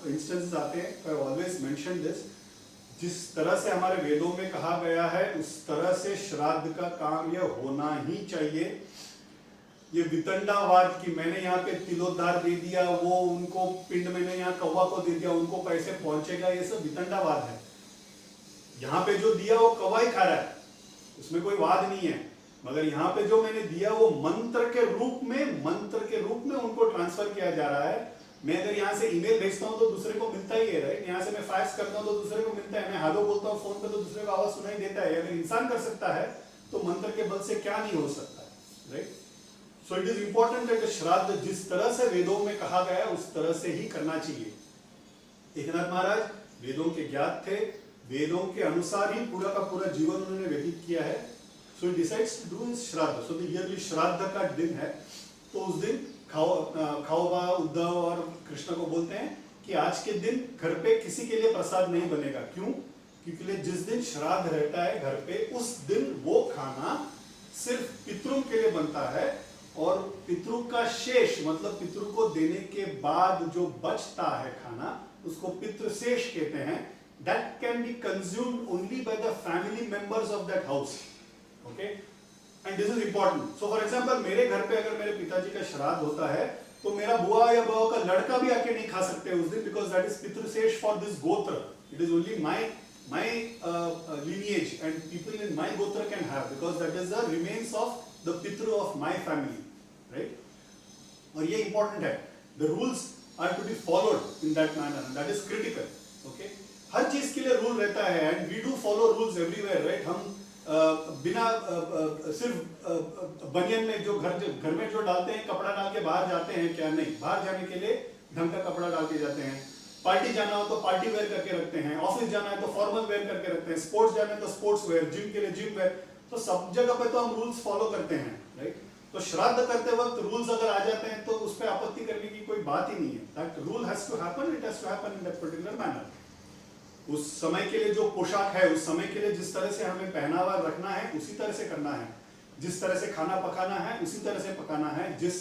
इंस्टेंसेस आते हैं, आई ऑलवेज मेंशन दिस। जिस तरह से हमारे वेदों में कहा गया है उस तरह से श्राद्ध का काम यह होना ही चाहिए। ये वितंडावाद की मैंने यहाँ पे तिलोद्धार दे दिया, वो उनको पिंड मैंने यहाँ कौवा को दे दिया, उनको पैसे पहुंचेगा, ये सब वितंडावाद है। यहाँ पे जो दिया वो कौवा ही खा रहा है, उसमें कोई वाद नहीं है, मगर यहाँ पे जो मैंने दिया वो मंत्र के रूप में उनको ट्रांसफर किया जा रहा है। मैं अगर यहाँ से ईमेल भेजता हूँ तो दूसरे को मिलता ही है, राइट। यहाँ से मैं फैक्स करता हूँ तो दूसरे को मिलता है, मैं हेलो बोलता हूँ फोन पे तो दूसरे को आवाज सुनाई देता है। अगर इंसान कर सकता है तो मंत्र के बल से क्या नहीं हो सकता है, right. So it is important that श्राद्ध जिस तरह से वेदों में कहा गया उस तरह से ही करना चाहिए। एकनाथ महाराज वेदों के ज्ञात थे, वेदों के अनुसार ही पूरा का पूरा जीवन उन्होंने व्यतीत किया है। So he decides to do his shraddh. So the yearly श्राद्ध का दिन है, तो उस दिन खाओबा, उद्धव और कृष्ण को बोलते हैं कि आज के दिन घर पे किसी के लिए प्रसाद नहीं बनेगा। क्यों? क्योंकि जिस दिन श्राद्ध रहता है घर पे, उस दिन वो खाना सिर्फ पितरों के लिए बनता है, और पितरों का शेष मतलब पितरों को देने के बाद जो बचता है खाना, उसको पितृशेष कहते हैं। That can be consumed only by the family members of that house, okay. And this is important. So for example मेरे घर पे अगर मेरे पिताजी का श्राद्ध होता है तो मेरा बुआ या बुआ का लड़का भी आके नहीं खा सकते उस दिन, because that is pitrushesh for this gotra. It is only my lineage and people in my gotra can have, because that is the remains of the pitru of my family, right? और ये इंपॉर्टेंट है, the rules are to be followed in that manner, that is critical. Okay, हर चीज के लिए rule रहता है and we do follow rules everywhere, right. हम बिना सिर्फ बनियन में जो घर में जो डालते हैं कपड़ा डाल के बाहर जाते हैं क्या? नहीं, बाहर जाने के लिए ढंग का कपड़ा डाल के जाते हैं. पार्टी जाना हो तो पार्टी वेयर करके रखते हैं, ऑफिस जाना है तो फॉर्मल वेयर करके रखते हैं, स्पोर्ट्स जाना है तो स्पोर्ट्स वेयर, जिम के लिए जिम वेयर. तो सब जगह पे तो हम रूल्स फॉलो करते हैं, राइट. तो श्राद्ध करते वक्त रूल्स अगर आ जाते हैं तो उस पर आपत्ति करने की कोई बात ही नहीं है. That rule has to happen, it has to happen in that particular manner. उस समय के लिए जो पोशाक है, उस समय के लिए जिस तरह से हमें पहनावा रखना है उसी तरह से करना है, जिस तरह से खाना पकाना है उसी तरह से पकाना है, जिस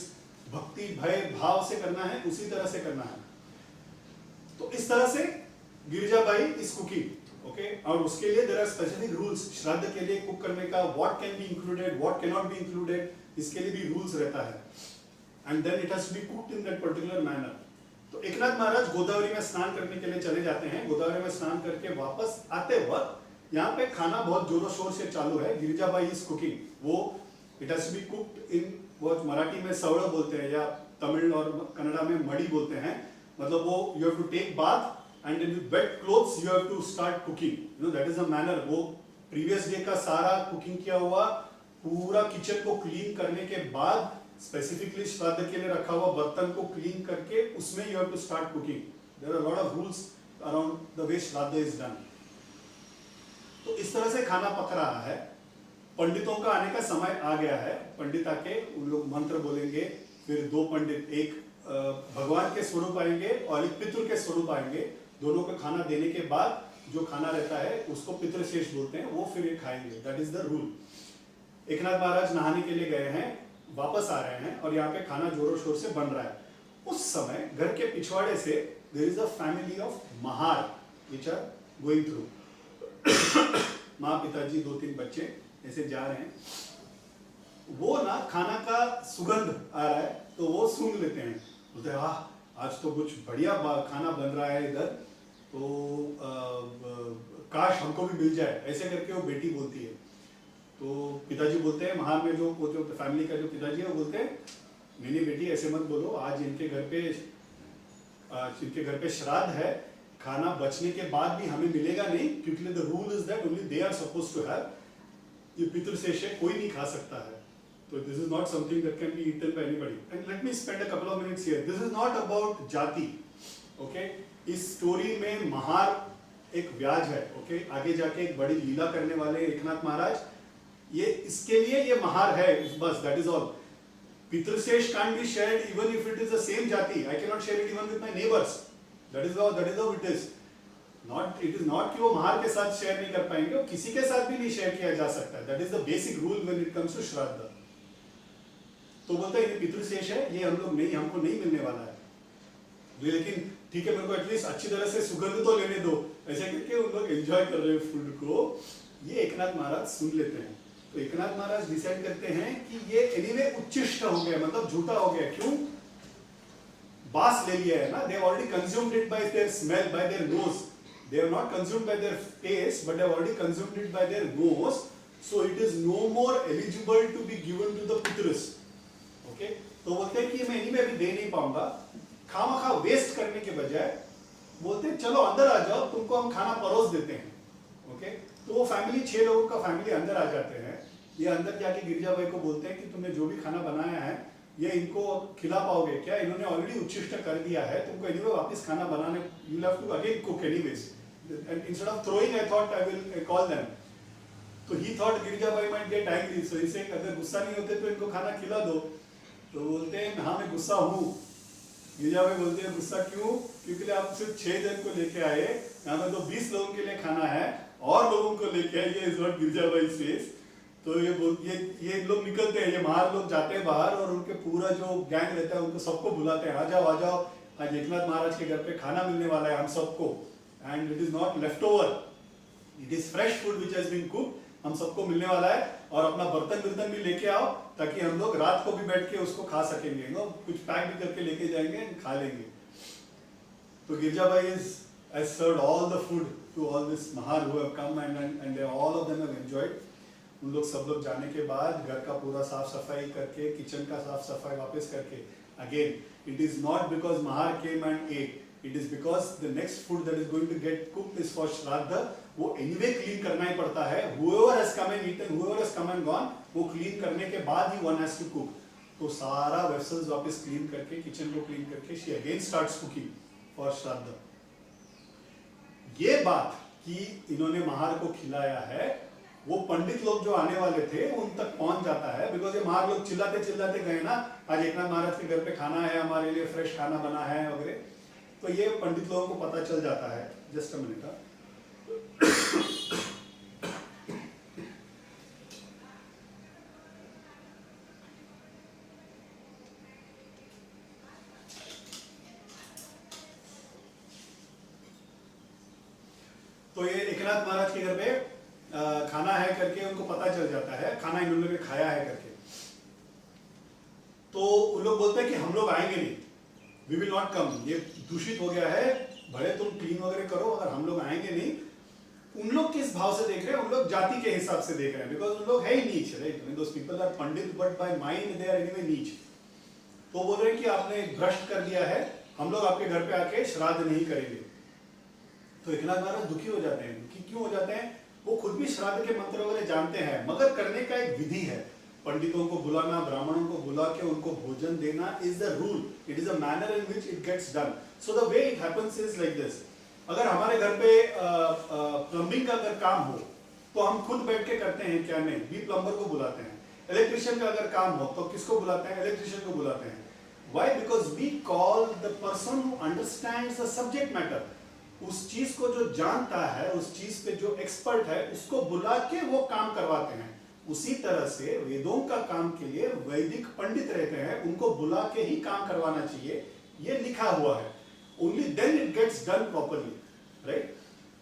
भक्ति भय भाव से करना है उसी तरह से करना है. तो इस तरह से गिरिजाबाई इज कुकिंग. ओके, और उसके लिए देयर आर स्पेसिफिक रूल्स. श्राद्ध के लिए कुक करने का what can be included, what can not be included, इसके लिए भी रूल्स रहता है. And then it has to be cooked in that particular manner. तो एकनाथ महाराज गोदावरी में स्नान करने के लिए चले जाते हैं. गोदावरी में स्नान करके वापस आते वक्त यहाँ पे खाना बहुत जोरों शोर से चालू है. Girijabai is cooking. वो it has to be cooked in, वो मराठी में सवड़ बोलते हैं या तमिल और कन्नड़ा में मड़ी बोलते हैं. मतलब वो you have to take bath and in wet clothes you have to start cooking. You know that is a manner. वो प्रीवियस डे का सारा कुकिंग किया हुआ पूरा किचन को क्लीन करने के बाद स्पेसिफिकली श्राद्ध के लिए रखा हुआ बर्तन को क्लीन करके उसमें you have to start cooking. There are lot of rules around the way shraddha is done. तो इस तरह से खाना पक रहा है. पंडितों का आने का समय आ गया है. पंडित आके उन लोग मंत्र बोलेंगे. फिर दो पंडित, एक भगवान के स्वरूप आएंगे और एक पितृ के स्वरूप आएंगे. दोनों को खाना देने के बाद जो खाना रहता है उसको पितृशेष बोलते हैं, वो फिर ये खाएंगे. That is the rule. Eknath Maharaj नहाने के लिए गए हैं, वापस आ रहे हैं और यहाँ पे खाना जोरों शोर से बन रहा है. उस समय घर के पिछवाड़े से there is a family of Mahar which are going through. माँ, पिताजी, 2-3 बच्चे ऐसे जा रहे हैं. वो ना खाना का सुगंध आ रहा है तो वो सूंघ लेते हैं. बोलते हैं आज तो कुछ बढ़िया खाना बन रहा है इधर, तो काश हमको भी मिल जाए. ऐसे करके वो बेटी बोलती है. तो पिताजी बोलते हैं, महार में जो फैमिली का जो पिताजी है वो बोलते हैं, नहीं बेटी ऐसे मत बोलो, आज इनके घर पे श्राद्ध है, खाना बचने के बाद भी हमें मिलेगा नहीं, क्योंकि the rule is that only they are supposed to have. ये पितृशेष है, कोई नहीं खा सकता है. तो this is not something that can be eaten by anybody. And let me spend a couple of minutes here. This is not about jati. Okay, इस स्टोरी में महार एक व्याज है. ओके, आगे जाके एक बड़ी लीला करने वाले एकनाथ महाराज, ये इसके लिए ये महार है, बस, that is all. Pitrushesh can't be shared even if it is the same jati. I cannot share it even with my neighbors. That is how it is. It is not कि वो महार के साथ शेयर नहीं कर पाएंगे, वो किसी के साथ भी नहीं शेयर किया जा सकता. That is the basic rule when it comes to श्राद्ध. तो बोलता है ये पितृशेष है, ये हम लोग नहीं, हमको नहीं मिलने वाला है. लेकिन ठीक है, मेरे को एटलीस्ट अच्छी तरह से सुगंध तो लेने दो. ऐसे करके उन लोग एंजॉय कर रहे हैं फूड को. ये एकनाथ महाराज सुन लेते हैं. तो एकनाथ महाराज डिसाइड करते हैं कि ये एनीवे उच्चिष्ट हो गया, मतलब झूठा हो गया. क्यों? बास ले लिया है ना. They already consumed it by their smell, by their nose. They have not consumed by their taste, but they have already consumed it by their nose. So it is no more eligible to be given to the pitrus. Okay, तो बोलते हैं कि मैं anyway अभी दे नहीं पाऊंगा. खामखा waste करने के बजाय बोलते हैं चलो अंदर आ जाओ, तुमको हम खाना परोस देते हैं. ओके, तो वो फैमिली, 6 लोगों का फैमिली अंदर आ जाते हैं. ये अंदर जाके गिरिजाबाई को बोलते हैं कि तुमने जो भी खाना बनाया है ये इनको खिला पाओगे क्या? इन्होंने ऑलरेडी उच्छिष्ट कर दिया है, तुमको एनीवे वापस खाना बनाने, you will have to again cook anyways. And instead of throwing I thought I will call them. तो he thought Girijabai might get angry, so he said अगर गुस्सा नहीं होते तो इनको खाना खिला दो. तो बोलते हैं हाँ मैं गुस्सा हूँ. गिरिजाबाई बोलते हैं गुस्सा क्यों? क्योंकि आप सिर्फ 6 जन को लेके आए, यहाँ पे तो 20 लोगों के लिए खाना है और लोगों को लेके आइए. Is what Girijabai says. तो ये लोग निकलते हैं, ये महार लोग जाते हैं बाहर और उनके पूरा जो गैंग रहता है उनको सबको बुलाते हैं, आ जाओ आज एकनाथ महाराज के घर पे खाना मिलने वाला है हम सबको. And it is not left over, it is fresh food which has been cooked. हम सबको मिलने वाला है और अपना बर्तन भी लेके आओ ताकि हम लोग रात को भी बैठ के उसको खा सकेंगे. कुछ पैक भी करके लेके जाएंगे, खा लेंगे. तो Girijabai has served all the food to all this mahar who have come and all of them have enjoyed. उन लोग सब लोग जाने के बाद घर का पूरा साफ सफाई करके, किचन का साफ सफाई वापस करके, Again, it is not because Mahar came and ate. It is because the next food that is going to get cooked is for Shraddha. वो anyway clean करना ही पड़ता है. Whoever has come and eaten, whoever has come and gone, वो clean करने के बाद ही one has to cook. तो सारा vessels वापस clean करके, kitchen को clean करके, she again starts cooking for Shraddha. ये बात कि इन्होंने महार को खिलाया है, वो पंडित लोग जो आने वाले थे उन तक पहुंच जाता है. बिकॉज ये महार लोग चिल्लाते चिल्लाते गए ना, आज एकनाथ महाराज के घर पे खाना है, हमारे लिए फ्रेश खाना बना है वगैरह. तो ये पंडित लोगों को पता चल जाता है. Just a minute. तो ये एकनाथ महाराज के घर पे खाना है करके उनको पता चल जाता है, खाना इन लोगों ने खाया है करके. तो उन लोग बोलते हैं कि हम लोग आएंगे नहीं, वी विल नॉट कम, ये दूषित हो गया है, भले तुम क्लीन वगैरह करो, अगर हम लोग आएंगे नहीं. उन लोग किस भाव से देख रहे हैं? उन लोग जाति के हिसाब से देख रहे हैं, बिकॉज उन लोग है ही नीच, right? Those people are pandit but by mind they are anyway neech. तो बोल रहे हैं कि आपने भ्रष्ट कर दिया है, हम लोग आपके घर पे आके श्राद्ध नहीं करेंगे. तो एकनाथ महाराज दुखी हो जाते हैं. दुखी क्यों हो जाते हैं? वो खुद भी श्राद्ध के मंत्र वगैरह जानते हैं, मगर करने का एक विधि है. पंडितों को बुलाना, ब्राह्मणों को बुला के उनको भोजन देना is the rule. It is a manner in which it gets done. So the way it happens is like this. अगर हमारे घर पे प्लम्बिंग का अगर काम हो तो हम खुद बैठ के करते हैं क्या? नहीं, भी प्लम्बर को बुलाते हैं. इलेक्ट्रिशियन का अगर काम हो तो किसको बुलाते हैं? इलेक्ट्रिशियन को बुलाते हैं. Why? Because we call the person who understands the subject matter. उस चीज को जो जानता है, उस चीज पे जो एक्सपर्ट है, उसको बुला के वो काम करवाते हैं. उसी तरह से वेदों का काम के लिए वैदिक पंडित रहते हैं, उनको बुला के ही काम करवाना चाहिए. ये लिखा हुआ है. Only then it gets done properly, right?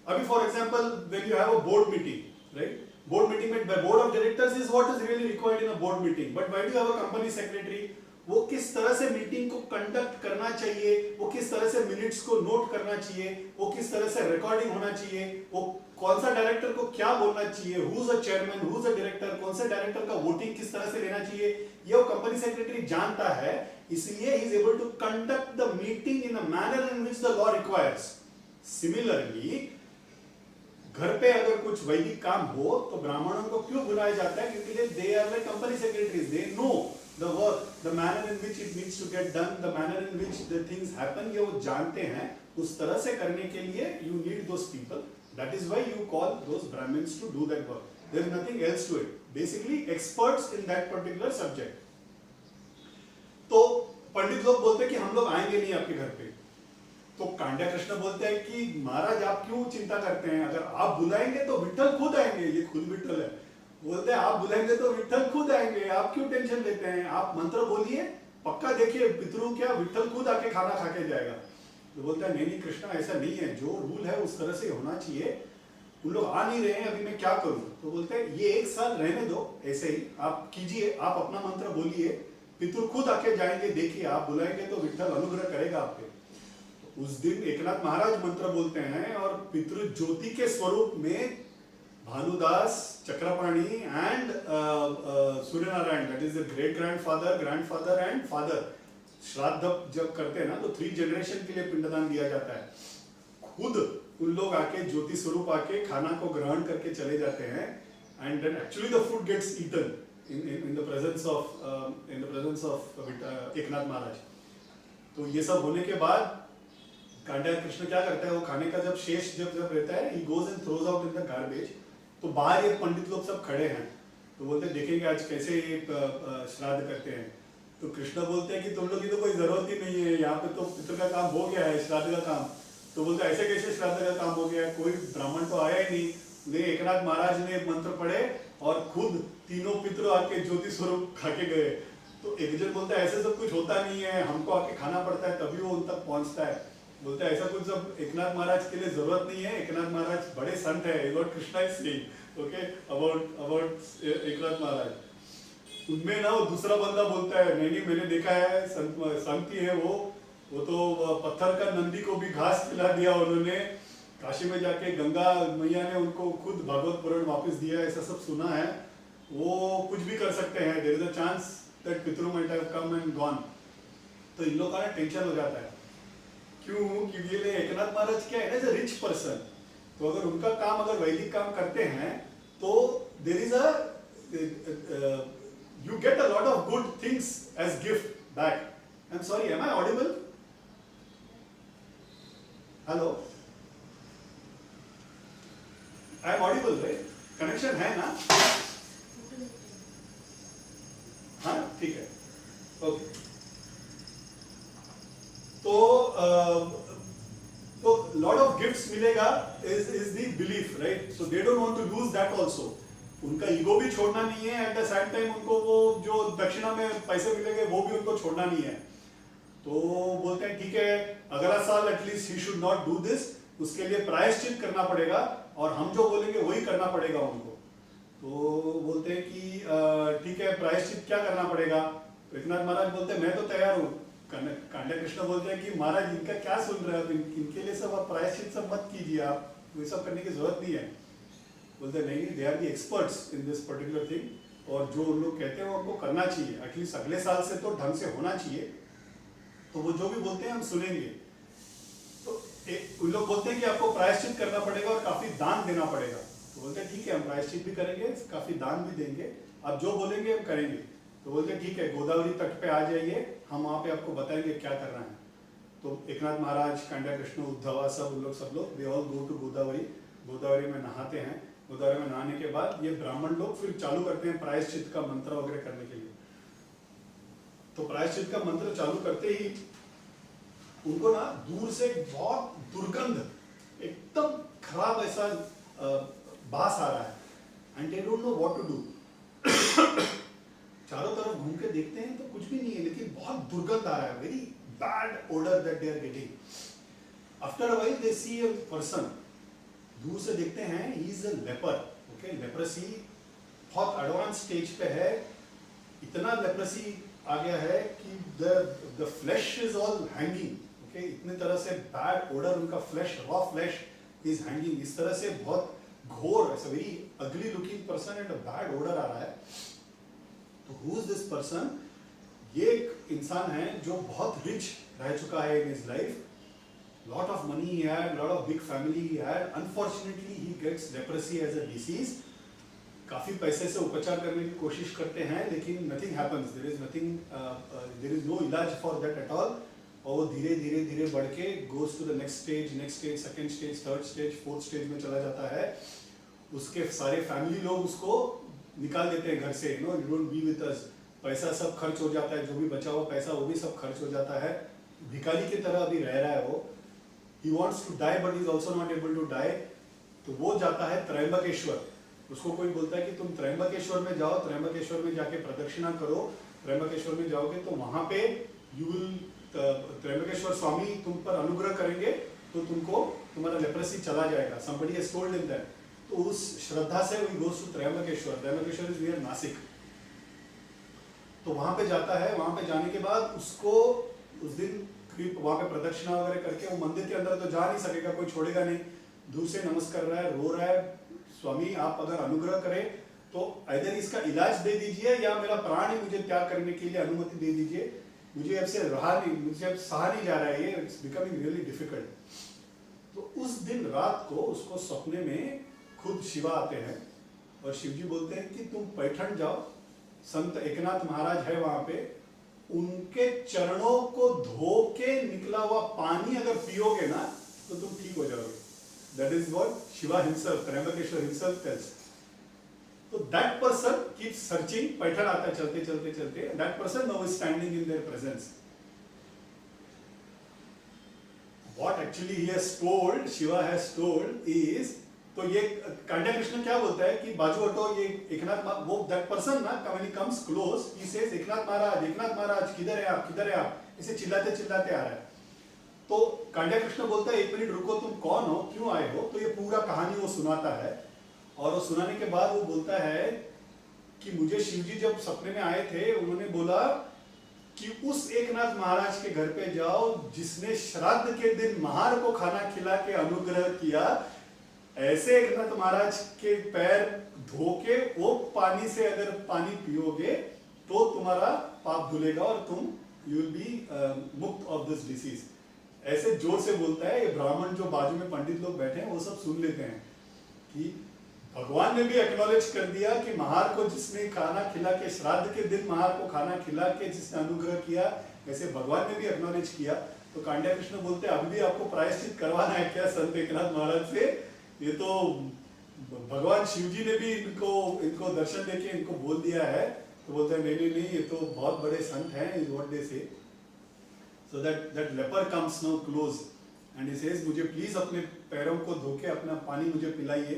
अभी for example, when you have a board meeting, right? Board meeting में board of directors is what is really required in a board meeting. But why do you have a company secretary? वो किस तरह से meeting को conduct करना चाहिए, वो किस तरह से मिनट्स को नोट करना चाहिए, वो किस तरह से रिकॉर्डिंग होना चाहिए, वो कौन सा डायरेक्टर को क्या बोलना चाहिए, who is a chairman, who is a director, कौन से डायरेक्टर का वोटिंग किस तरह से लेना चाहिए, ये वो कंपनी सेक्रेटरी जानता है. इसलिए he is able to conduct the meeting in a manner in which the law requires. Similarly घर पे अगर कुछ वैदिक काम हो तो ब्राह्मणों को क्यों बुलाया जाता है? क्योंकि they are like company secretaries. They know the work, the manner in which it needs to get done, the manner in which the things happen, ये वो जानते हैं. उस तरह से करने के लिए you need those people. That is why you call those Brahmins to do that work. There is nothing else to it. Basically experts in that particular subject. तो पंडित लोग बोलते हैं कि हम लोग आएंगे नहीं आपके घर पे. तो कांड्या कृष्ण बोलते हैं कि महाराज आप क्यों चिंता करते हैं? अगर आप बुलाएंगे तो विठल खुद आएंगे. ये खुद विठल है. बोलते हैं आप बुलाएंगे तो विठल खुद आएंगे, आप क्यों टेंशन लेते हैं? आप मंत्र बोलिए, पक्का देखिए पितरों क्या विठल खुद आके खाना खा के जाएगा. तो बोलता है नहीं कृष्णा ऐसा नहीं है, जो रूल है उस तरह से होना चाहिए. उन लोग आ नहीं रहे हैं, अभी मैं क्या करूं? तो बोलते हैं ये एक साल रहने दो, ऐसे ही आप कीजिए, आप अपना मंत्र बोलिए, पितृ खुद आके जाएंगे. देखिए आप बुलाएंगे तो विठल अनुग्रह करेगा आप पे. तो उस दिन एकनाथ महाराज मंत्र बोलते हैं और पितृ ज्योति के स्वरूप में Bhanudas, Chakrapani and Suryanarayan, that is the great grandfather and father, श्राद्ध जब करते हैं ना तो 3 जनरेशन के लिए पिंडदान दिया जाता है. खुद उन लोग आके ज्योति स्वरूप आके खाना को ग्रहण करके चले जाते हैं. And then actually the food gets eaten in the presence of Eknath Maharaj. तो ये सब होने के बाद कांड्या कृष्ण क्या करता है? वो खाने का जब शेष जब रहता है, he goes and throws out in the garbage. तो बाहर ये पंडित लोग सब खड़े हैं. तो बोलते हैं देखेंगे आज कैसे ये श्राद्ध करते हैं. तो कृष्ण बोलते हैं कि तुम लोग की तो कोई जरूरत ही नहीं है, यहाँ पे तो पितृ का काम हो गया है, श्राद्ध का काम. तो बोलते हैं ऐसे कैसे श्राद्ध का काम हो गया है? कोई ब्राह्मण तो आया ही नहीं. एकनाथ महाराज ने मंत्र पढ़े और खुद तीनों पितृ आके ज्योति स्वरूप खा के गए. तो एक जन बोलता है ऐसे सब कुछ होता नहीं है, हमको आके खाना पड़ता है तभी वो उन तक पहुंचता है. बोलते हैं ऐसा कुछ सब एकनाथ महाराज के लिए जरूरत नहीं है. एकनाथ महाराज बड़े संत है. Lord Krishna is saying okay about Eknath Maharaj. उनमें ना वो दूसरा बंदा बोलता है नहीं मैंने देखा है, संत ही है वो तो पत्थर का नंदी को भी घास खिला दिया उन्होंने. काशी में जाके गंगा मैया ने उनको खुद भागवत पुराण वापस दिया, ऐसा सब सुना है. वो कुछ भी कर सकते हैं. There is a chance that pitru might have come and gone. तो इन लोगों का टेंशन हो जाता है। क्यों? क्योंकि ये एकनाथ महाराज क्या है ना, रिच पर्सन, तो अगर उनका काम अगर वैदिक काम करते हैं तो there is a you get a lot of good things as gift back. I'm sorry, am I audible? Hello? I am audible, right? Connection है ना? हाँ, ठीक है, ओके। तो lot of gifts मिलेगा is the belief, right? So they don't want to lose that also. उनका ego भी छोड़ना नहीं है, एट द सेम टाइम उनको वो जो दक्षिणा में पैसे मिलेंगे वो भी उनको छोड़ना नहीं है। तो बोलते हैं ठीक है, अगला साल at least he should not do this, उसके लिए प्रायश्चित करना पड़ेगा और हम जो बोलेंगे वही करना पड़ेगा उनको। तो बोलते हैं कि ठीक है, प्रायश्चित क्या करना पड़ेगा? एकनाथ महाराज बोलते हैं मैं तो तैयार हूँ। कांडा कृष्ण बोलते हैं कि महाराज इनका क्या सुन रहे हैं आप, इनके लिए सब आप प्रायश्चित सब मत कीजिए, आप ये सब करने की जरूरत नहीं है। बोलते नहीं, they are the experts in this particular thing, और जो उन लोग कहते हैं वो हमको करना चाहिए, एटलीस्ट अगले साल से तो ढंग से होना चाहिए। तो वो जो भी बोलते हैं हम सुनेंगे। तो उन लोग बोलते हैं कि आपको प्रायश्चित करना पड़ेगा और काफी दान देना पड़ेगा। तो बोलते हैं ठीक है, हम प्रायश्चित भी करेंगे, काफी दान भी देंगे, आप जो बोलेंगे हम करेंगे। तो बोलते हैं ठीक है, गोदावरी तट पे आ जाइए, हम वहाँ पे आपको बताएंगे क्या करना है। तो एकनाथ महाराज, कांडा कृष्ण, उद्धवा, सब लोग they all go to Godavari. Godavari में नहाते हैं। गोदावरी में नहाने के बाद ये ब्राह्मण लोग फिर चालू करते हैं प्रायश्चित का मंत्र वगैरह करने के लिए। तो प्रायश्चित का मंत्र चालू करते ही उनको ना दूर से बहुत दुर्गंध, एकदम खराब ऐसा बास आ रहा है, and they don't know what to do. चारों तरफ घूम के देखते हैं तो कुछ भी नहीं है, लेकिन बहुत दुर्गंध आ रहा है, very bad odour that they are getting. After a while they see a person, दूर से देखते हैं, he is a leper. Okay, leprosy बहुत एडवांस स्टेज पे है, इतना लेप्रेसी आ गया है कि the flesh is all hanging. Okay, इतनी तरह से बैड ओडर, उनका flesh, raw flesh is hanging, इस तरह से बहुत घोर, ऐसा very ugly looking person and a bad order आ रहा है। तो हु इज दिस पर्सन? ये एक इंसान है जो बहुत रिच रह चुका है in his life, lot of money he had, lot of big family he had. Unfortunately he gets leprosy as a disease. काफी पैसे से उपचार करने की कोशिश करते हैं, लेकिन nothing happens, there is nothing, there is no इलाज for that at all। और वो धीरे धीरे धीरे बढ़ के goes to the next stage, second stage, third stage, fourth stage में चला जाता है। उसके सारे फैमिली लोग उसको निकाल देते हैं घर से, you don't be with us। पैसा सब खर्च हो जाता है, जो भी बचा हुआ पैसा वो भी सब खर्च हो जाता है, भिखारी की तरह अभी रह रहा है वो। He wants to die but he is also not able to die। तो वो जाता है त्रयंबकेश्वर। उसको कोई बोलता है कि तुम त्रयंबकेश्वर में जाओ, त्रयंबकेश्वर में जाके प्रदक्षिणा करो, त्रयंबकेश्वर में जाओगे तो वहां पे त्रयंबकेश्वर स्वामी तुम पर अनुग्रह करेंगे, तो तुमको तुम्हारा लेप्रेसी चला जाएगा। Somebody has told him that। तो उस श्रद्धा से he goes to Trimbakeshwar. Trimbakeshwar is near Nashik. तो वहां पे जाता है, वहां पे जाने के बाद उसको उस दिन वहां पे प्रदक्षिणा वगैरह करके, वो मंदिर के अंदर तो जा नहीं सकेगा, कोई छोड़ेगा नहीं, दूर से नमस्कार रहा है, रो रहा है, स्वामी आप अगर अनुग्रह करें तो इधर इसका इलाज दे दीजिए या मेरा प्राण ही मुझे त्याग करने के लिए अनुमति दे दीजिए, मुझे अब से रहा नहीं, मुझे अब सहा नहीं जा रहा है, ये इट्स बिकमिंग रियली डिफिकल्ट। तो उस दिन रात को उसको सपने में खुद शिवा आते हैं और शिव जी बोलते हैं कि तुम पैठण जाओ, संत एकनाथ महाराज है वहां पे, उनके चरणों को धो के निकला हुआ पानी अगर पियोगे ना तो तुम ठीक हो जाओगे। That is what Shiva himself, Triambakeshwar himself tells। तो that person keeps searching, Paithan आता है चलते चलते चलते, that person now is standing in their presence। What actually he has told, Shiva has told is, तो ये कांडा कृष्ण क्या बोलता है कि बाजू हटो, ये एकनाथ, वो दैट पर्सन ना when he comes close he says Eknath Maharaj किधर है आप, किधर है आप, ऐसे चिल्लाते चिल्लाते आ रहा है। तो कांडा कृष्ण बोलता है एक मिनट रुको, तुम कौन हो, क्यों आए हो? तो ये पूरा कहानी वो सुनाता है, और वो सुनाने के बाद वो बोलता है कि मुझे शिवजी जब सपने में आए थे, उन्होंने बोला कि उस एकनाथ महाराज के घर पे जाओ जिसने श्राद्ध के दिन महार को खाना खिला के अनुग्रह किया, ऐसे एकनाथ महाराज के पैर धो के वो पानी से अगर पानी पियोगे तो तुम्हारा पाप धुलेगा और तुम you will be मुक्त of this disease. ऐसे जोर से बोलता है, ये ब्राह्मण जो बाजू में पंडित लोग बैठे हैं वो सब सुन लेते हैं कि भगवान ने भी एक्नॉलेज कर दिया कि महार को जिसने खाना खिला के, श्राद्ध के दिन महार को खाना खिला के जिसने अनुग्रह किया, ऐसे भगवान ने भी एक्नॉलेज किया। तो कांड्या कृष्ण बोलते हैं अभी भी आपको प्रायश्चित करवाना है क्या संत एकनाथ महाराज से? ये तो भगवान शिव जी ने भी इनको दर्शन देके इनको बोल दिया है। तो बोलते हैं नहीं, ये तो बहुत बड़े संत हैं, इज व्हाट दे से। So that leper comes now close and he says, मुझे प्लीज अपने पैरों को धो के अपना पानी मुझे पिलाइए।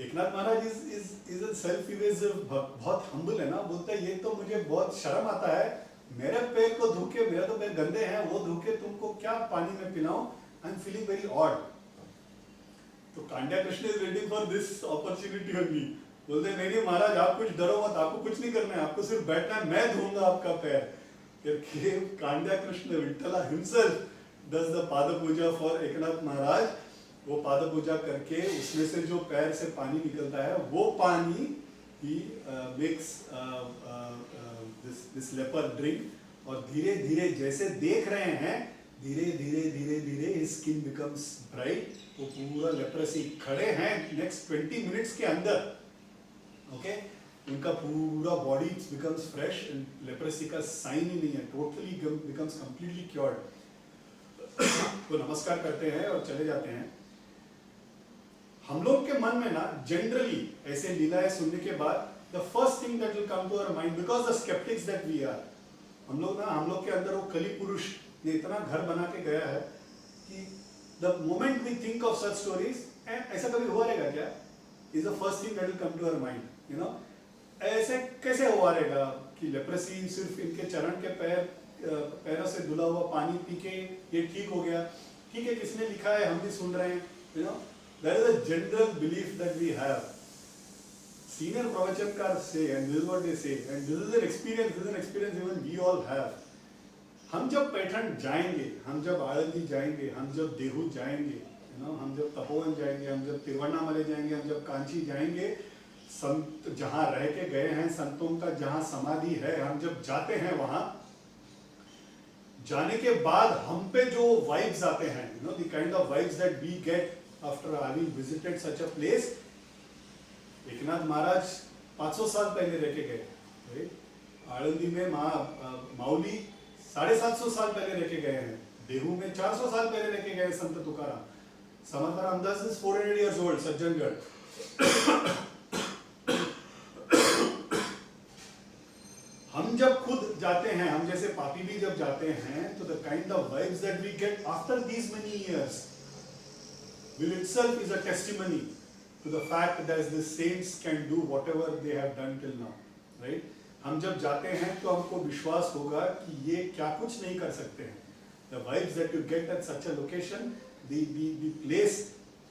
Eknath Maharaj is a self evasive, बहुत हम्बल है ना। बोलता है ये तो मुझे बहुत शर्म आता है, मेरे पैर को धो के, मेरा तो पैर गंदे हैं, वो धो के तुमको क्या पानी में पिलाऊं? I am feeling very odd. तो Kandya Krishna is waiting for this opportunity only. बोलते हैं नहीं महाराज, आप कुछ डरो मत, आपको कुछ नहीं करना है, आपको सिर्फ बैठना है, मैं धोऊंगा आपका पैर। कांड्या Krishna Vitthala himself does the पाद पूजा फॉर एकनाथ महाराज। वो पाद पूजा करके उसमें से जो पैर से पानी निकलता है, वो पानी ही makes this leper drink। और धीरे धीरे जैसे देख रहे हैं, धीरे धीरे his skin becomes bright। वो पूरा लेप्रेसी खड़े हैं नेक्स्ट 20 मिनट्स के अंदर, ओके उनका पूरा body becomes fresh and leprosy का साइन ही नहीं है, टोटली बिकम्स कंप्लीटली क्योर्ड। तो नमस्कार करते हैं और चले जाते हैं। हम लोग के मन में ना जनरली ऐसे लीलाएं सुनने के बाद the first thing that will come to our mind, because the sceptics that we are, हम लोग के अंदर वो कली पुरुष ने इतना घर बना के गया है कि the moment we think of such stories, ऐसा कभी हुआ रहेगा क्या, is the first thing that will come to our mind. You know, ऐसे कैसे हुआ रहेगा कि लेप्रेसी सिर्फ इनके चरण के पैरों से धुला हुआ पानी पी के ये ठीक हो गया? ठीक है, किसने लिखा है हम भी सुन रहे हैं। You know, there is a general belief that we have. Senior प्रवचनकार से, and this is what they say, and this is an experience even we all have. हम जब पैठण जाएंगे, हम जब आळंदी जाएंगे, हम जब देहू जाएंगे, यू नो, हम जब तपोवन जाएंगे, हम जब तिरुवन्नामले जाएंगे, हम जब कांची जाएंगे, संत जहां रह के गए हैं, संतों का जहां समाधि है, हम जब जाते हैं वहां जाने के बाद हम पे जो वाइब्स आते हैं, you know, the kind of vibes that we get after having visited such a place. Eknath Maharaj 500 साल पहले रह के गए, राइट? आळंदी में माउली 750 साल पहले रह के गए हैं, देहू में 400 साल पहले रह के गए संत Tukaram, Samarth Ramdas is 400 years old, Sajjangad. हम जब खुद जाते हैं, हम जैसे पापी भी जब जाते हैं, तो the kind of vibes that we get after these many years will itself is a testimony to the fact that the saints can do whatever they have done till now, right? हम जब जाते हैं तो हमको विश्वास होगा कि ये क्या कुछ नहीं कर सकते हैं। The vibes that you get at such a location, the place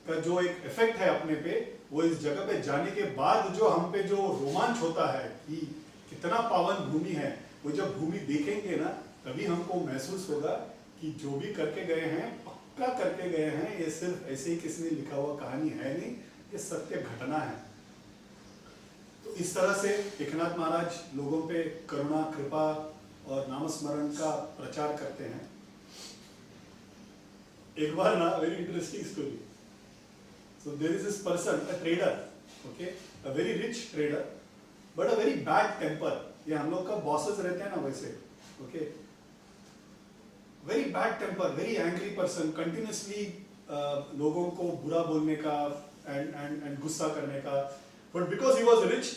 का जो एक इफेक्ट है अपने पे, वो इस जगह पे जाने के बाद जो हम पे जो रोमांच होता है कि कितना पावन भूमि है, वो जब भूमि देखेंगे ना, तभी हमको महसूस होगा कि जो भी करके गए हैं, पक्का करके गए हैं, ये सिर्फ ऐसे ही किसी ने लिखा हुआ कहानी है नहीं, ये सत्य घटना है। तो इस तरह से एकनाथ महाराज लोगों पे करुणा, कृपा और नामस्मरण का प्रचार करते हैं। एक बार ना, very interesting story. So there is this person, a trader, okay, a very rich trader, but a very bad temper. ये हम लोग का बॉसेस रहते हैं ना वैसे, okay, very bad temper, very angry person, continuously लोगों को बुरा बोलने का एंड गुस्सा करने का। But because he was rich,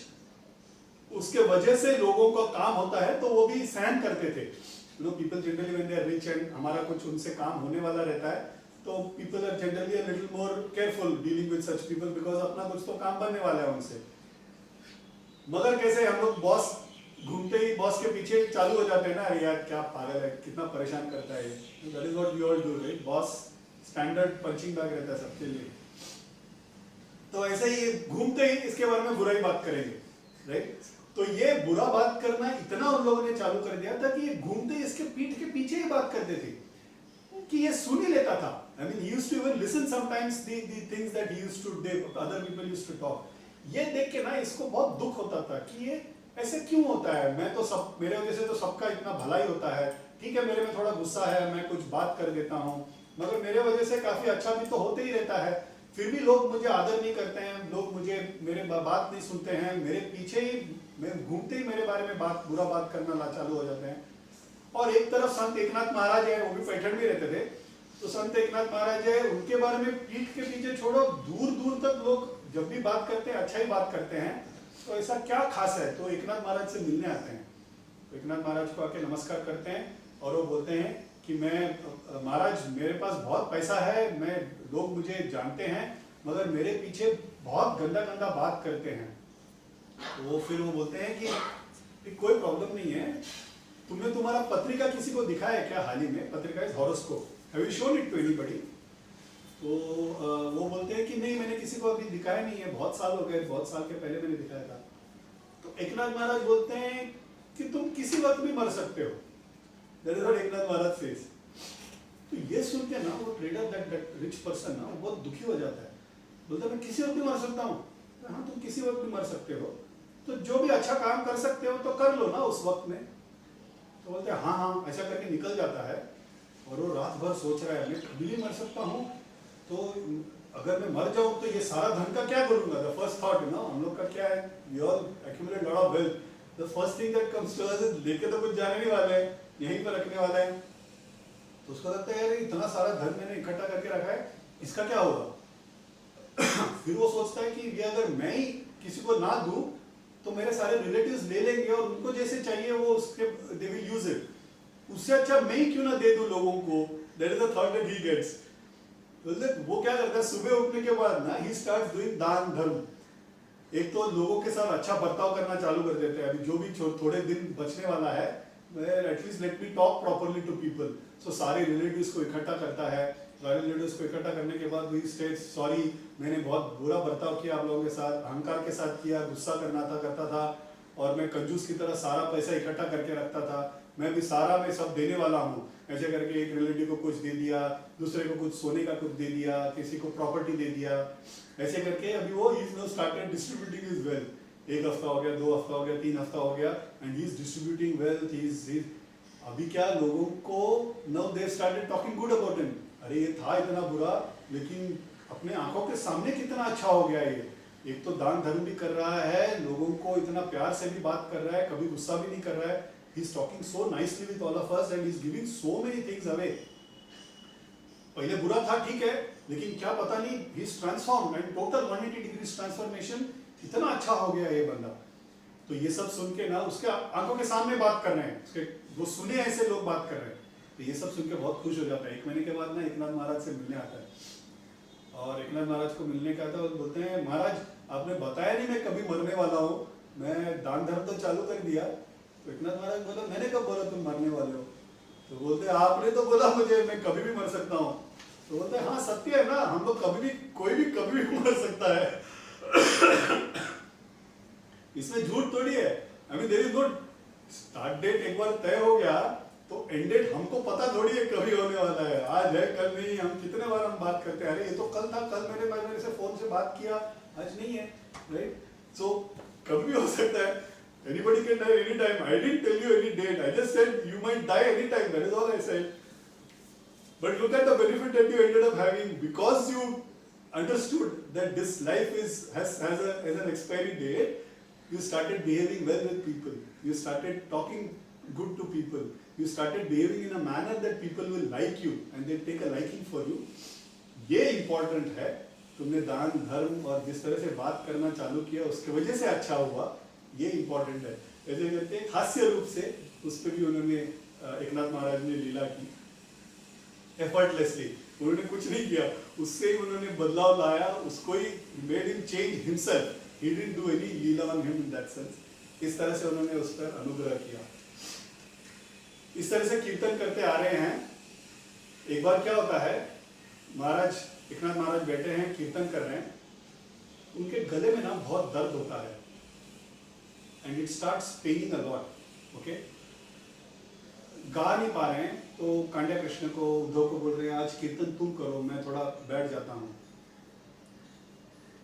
उसके वजह से लोगों का काम होता है तो वो भी सहन करते थे। You know, people generally when they are rich and हमारा कुछ उनसे काम होने वाला रहता है, तो people are generally a little more careful dealing with such people, because अपना कुछ तो काम बनने वाला है उनसे। मगर कैसे हम लोग बॉस घूमते ही बॉस के पीछे चालू हो जाते हैं ना, अरे यार क्या पागल है, कितना परेशान करता है। That is what we all do, right? Boss standard punching bag रहता है सबके लिए। तो ऐसे ही घूमते ही इसके बारे में बुराई बात करेंगे, राइट? तो ये बुरा बात करना इतना उन लोगों ने चालू कर दिया था कि ये घूमते इसके पीठ के पीछे ही बात करते थे कि ये सुन ही लेता था। I mean, he used to even listen sometimes the things that he used to, other people used to talk. ये देख के ना इसको बहुत दुख होता था कि ये ऐसे क्यों होता है? मैं तो सब, मेरे वजह से तो सबका इतना भला ही होता है। ठीक है, मेरे में थोड़ा गुस्सा है, मैं कुछ बात कर देता हूँ, मगर मेरे वजह से काफी अच्छा भी तो होते ही रहता है। फिर भी लोग मुझे आदर नहीं करते हैं, लोग मुझे मेरे बात नहीं सुनते हैं, मेरे पीछे ही, मैं घूमते ही मेरे बारे में बुरा बात करना चालू हो जाते हैं। और एक तरफ संत एकनाथ महाराज है, वो भी पैठण में रहते थे, तो संत एकनाथ महाराज है, उनके बारे में पीठ के पीछे छोड़ो, दूर दूर तक लोग जब भी बात करते हैं अच्छा ही बात करते हैं। तो ऐसा क्या खास है? तो एकनाथ महाराज से मिलने आते हैं, तो एकनाथ महाराज को आके नमस्कार करते हैं और वो बोलते हैं कि मैं महाराज, मेरे पास बहुत पैसा है, मैं, लोग मुझे जानते हैं, मगर मेरे पीछे बहुत गंदा गंदा बात करते हैं। तो वो फिर वो बोलते हैं कि कोई प्रॉब्लम नहीं है, तुमने तुम्हारा पत्रिका किसी को दिखाया है क्या? हाल ही में पत्रिका is horoscope, have you shown it to anybody? तो वो बोलते हैं कि नहीं, मैंने किसी को अभी दिखाया नहीं है, बहुत साल हो गए, बहुत साल के पहले मैंने दिखाया था। तो एकनाथ महाराज बोलते हैं कि तुम किसी वक्त भी मर सकते हो। That is what Eknath Maharaj says. तो ये सुन के ना वो ट्रेडर, दैट रिच पर्सन ना, वो बहुत दुखी हो जाता है। बोलता है मैं किसी वक्त भी मर सकता हूँ? हाँ, तुम किसी वक्त भी मर सकते हो, तो जो भी अच्छा काम कर सकते हो तो कर लो ना उस वक्त में। तो बोलते हैं हाँ हाँ, ऐसा करके निकल जाता है। और वो रात भर सोच रहा है मैं कभी भी मर सकता हूँ, तो अगर मैं मर जाऊँ तो ये सारा धन का क्या करूँगा? The first thought, you know, हम लोग का क्या है, we all accumulate lot of wealth, the first thing that comes to us is लेके तो कुछ जाने नहीं वाले हैं, यहीं पर रखने वाले हैं। तो उसको लगता है यार इतना सारा धन मैंने इकट्ठा करके रखा है, इसका क्या होगा? फिर वो सोचता है कि ये अगर मैं ही किसी को ना दूं तो मेरे सारे रिलेटिव्स ले लेंगे और उनको जैसे चाहिए वो उसके दे विल यूज इट, उससे अच्छा मैं ही क्यों ना दे दूं लोगों को। That is the thought that he gets. वो क्या करता है, सुबह उठने के बाद ना ही स्टार्ट्स डूइंग दान धर्म। एक तो लोगों के साथ अच्छा बर्ताव करना चालू कर देते हैं, अभी जो भी थोड़े दिन बचने वाला है, at least let me talk properly to people. So सारे रिलेटिव्स को इकट्ठा करता है, सारे रिलेटिव्स को इकट्ठा करने के बाद ही स्टेट्स सॉरी, मैंने बहुत बुरा बर्ताव किया आप लोगों के साथ, अहंकार के साथ किया, गुस्सा करता था, और मैं कंजूस की तरह सारा पैसा इकट्ठा करके रखता था, मैं भी सारा मैं सब देने वाला हूँ। ऐसे करके एक रिलेटिव को कुछ दे दिया, दूसरे को कुछ सोने का कुछ दे दिया, किसी को प्रॉपर्टी दे दिया, ऐसे करके अभी वो is know started distributing his wealth. 1 हफ्ता हो गया, 2 हफ्ता हो गया, 3 हफ्ता हो गया, and he is distributing wealth. He is अभी क्या लोगों को now they started talking good about him. अरे ये था इतना बुरा, लेकिन अपने आंखों के सामने कितना अच्छा हो गया ये। एक तो दान धर्म भी कर रहा है, लोगों को इतना प्यार से भी बात कर रहा है, कभी गुस्सा भी नहीं कर रहा है। He is talking so nicely with all of us and he is giving so many things away. पहले बुरा था ठीक है, लेकिन क्या पता नहीं he is transformed and total 180 degrees transformation, इतना अच्छा हो गया ये बंदा। तो ये सब सुन के ना उसके आंखों के सामने बात कर रहे हैं, उसके वो सुने ऐसे लोग बात कर रहे हैं, तो ये सब सुन के बहुत खुश हो जाता है। 1 महीने के बाद ना एकनाथ महाराज से मिलने आता है, और एकनाथ महाराज को मिलने का आता है, बोलते हैं महाराज आपने बताया नहीं मैं कभी मरने वाला हूँ, मैं दान धर्म तो चालू कर दिया। तो एकनाथ महाराज बोला मैंने कब बोला तुम मरने वाले हो? तो बोलते आपने तो बोला मुझे मैं कभी भी मर सकता हूँ। तो बोलते हाँ सत्य है ना, हम लोग कभी भी, कोई भी कभी भी मर सकता है। इसमें झूठ थोड़ी है। I mean there is no start date, एक बार तय हो गया तो एंड डेट हमको पता थोड़ी है कभी होने वाला है, आज है कल नहीं। हम कितने बार हम बात करते हैं, अरे ये तो कल था, कल मैंने से फोन से बात किया, आज नहीं है, राइट? सो कभी भी हो सकता है। Anybody can die anytime. I didn't tell you any date. I just said you might die anytime. That is all I said. But look at the benefit that you ended up having because you understood that this life has an expiry date. You started behaving well with people. You started talking good to people. You started behaving in a manner that people will like you and they take a liking for you. ये important है। तुमने दान धर्म और जिस तरह से बात करना चालू किया उसकी वजह से अच्छा हुआ, ये इंपॉर्टेंट है। ऐसे करके हास्य रूप से उस पर भी उन्होंने एकनाथ महाराज ने लीला की, एफर्टलेसली, उन्होंने कुछ नहीं किया, उससे ही उन्होंने बदलाव लाया, उसको he made him change himself, he didn't do any Leela on him in that sense. इस तरह से उन्होंने उस पर अनुग्रह किया। इस तरह से कीर्तन करते आ रहे हैं। एक बार क्या होता है, महाराज एकनाथ महाराज बैठे हैं, कीर्तन कर रहे हैं, उनके गले में ना बहुत दर्द होता है, and it starts paining a lot, okay? गा नहीं पा रहे हैं, तो कांड्या कृष्ण को, उद्धव को बोल रहे हैं आज कीर्तन तुम करो, मैं थोड़ा बैठ जाता हूँ।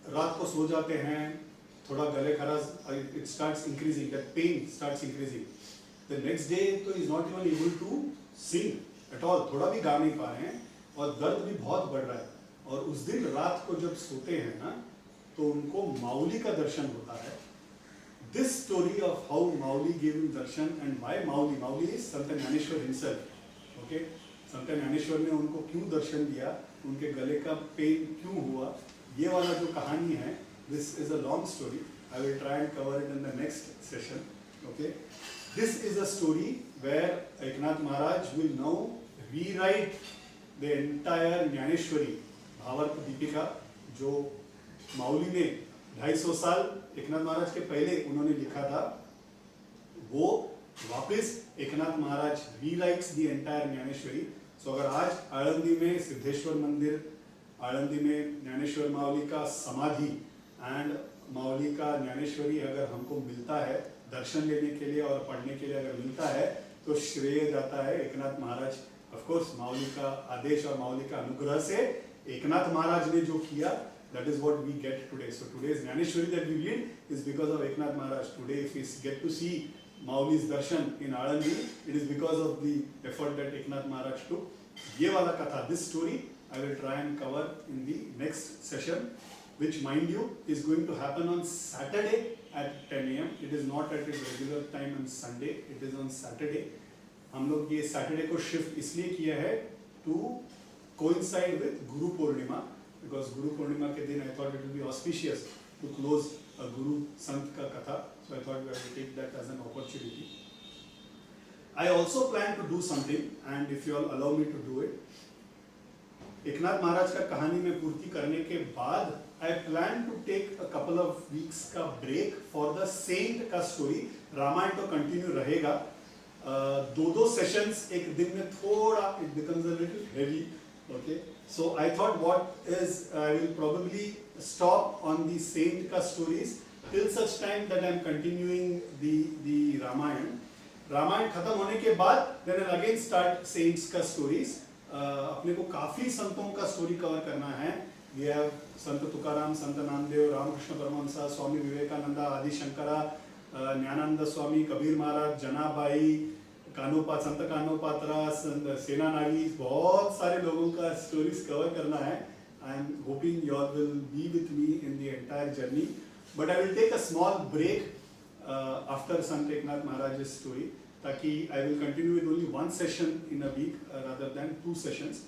रात को सो जाते हैं, थोड़ा गले खराश, it starts increasing, that pain starts increasing. The next day तो is not even able to sing at all, थोड़ा भी गा नहीं पा रहे हैं और दर्द भी बहुत बढ़ रहा है. और उस दिन रात को जब सोते हैं ना तो उनको माउली का दर्शन होता है. This story of how Mauli gave him darshan and why Mauli is Sant Jnaneshwar himself. Okay, Sant Jnaneshwar ने उनको क्यों दर्शन दिया, उनके गले का पेन क्यों हुआ, ये वाला जो कहानी है, this is a long story. I will try and cover it in the next session. Okay, this is a story where Eknath Maharaj will now rewrite the entire Jnaneshwari भावार्थ दीपिका जो माउली ने 250 साल एकनाथ महाराज के पहले उन्होंने लिखा था, वो वापस एकनाथ महाराज रीराइट्स द एंटायर ज्ञानेश्वरी. सो अगर आज आळंदी में सिद्धेश्वर मंदिर, आळंदी में ज्ञानेश्वर माउली का समाधि एंड माउली का ज्ञानेश्वरी अगर हमको मिलता है दर्शन लेने के लिए और पढ़ने के लिए अगर मिलता है तो श्रेय जाता है एकनाथ महाराज. ऑफ कोर्स माउली का आदेश और माउली का अनुग्रह से एकनाथ महाराज ने जो किया, that is what we get today. So today's Jnaneshwari that we read is because of Eknath Maharaj. Today if we get to see Mauli's darshan in Alandi, it is because of the effort that Eknath Maharaj took. Ye wala katha, this story I will try and cover in the next session, which mind you is going to happen on Saturday at 10 AM. It is not at its regular time on Sunday, it is on Saturday. हम लोग ये Saturday को shift इसलिए किया है to coincide with Guru Purnima, because Guru Purnima के दिन I thought it would be auspicious to close a Guru Sant ka katha, so I thought we have to take that as an opportunity. I also plan to do something, and if you all allow me to do it, Eknath Maharaj का कहानी में पूर्ति करने के बाद I plan to take a couple of weeks का break for the Saint का story. Ramayan तो continue रहेगा, दो sessions एक दिन में थोड़ा it becomes a little heavy. Okay, so I thought what is I will probably stop on the Saint ka stories till such time that I am continuing the Ramayana. Ramayana खत्म होने के बाद then I'll again start Saints का stories. अपने को काफी संतों का story cover करना है. We have संत तुकाराम, संत नामदेव, रामकृष्ण परमहंस, स्वामी विवेकानंद, आदि शंकरा, ज्ञानानंद स्वामी, कबीर महाराज, जनाबाई, संत कानोपात्रा, सेना नागी, बहुत सारे लोगों का स्टोरीज कवर करना है. I am hoping you all will be with me in the entire journey, but I will take a small break after संत एकनाथ महाराज स्टोरी, ताकि I will continue with only one session in a week rather than 2 sessions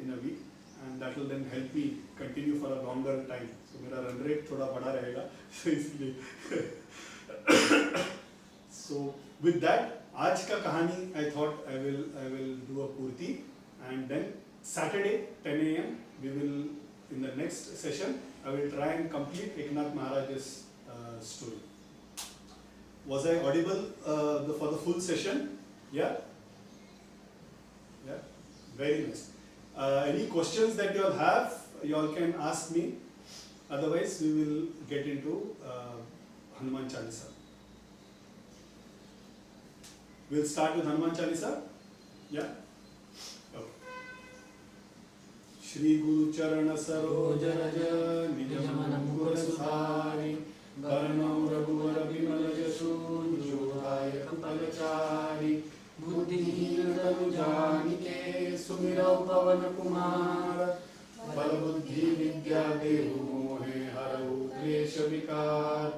in a week, and that will then help me continue for a longer time. So मेरा run rate थोड़ा बड़ा रहेगा, इसलिए. So with that आज का कहानी I thought I will do a पूर्ति, and then Saturday 10 AM we will in the next session I will try and complete Eknath Maharaj's story. Was I audible for the full session? Yeah? Yeah? Very nice. Any questions that you all have, you all can ask me. Otherwise we will get into Hanuman Chalisa. We'll start with Hanuman Chalisa. Yeah? Okay. Shri Guru Charana Saroja Raja Nijam Ankur Sudhari Varanam Raghuvar Bimal Jasu Jodhaya Kapalachari Buddhi Ranu Janike Sumira Pavan Kumar Bal Buddhi Vidya Dehu Mohe Haru Klesha Vikar.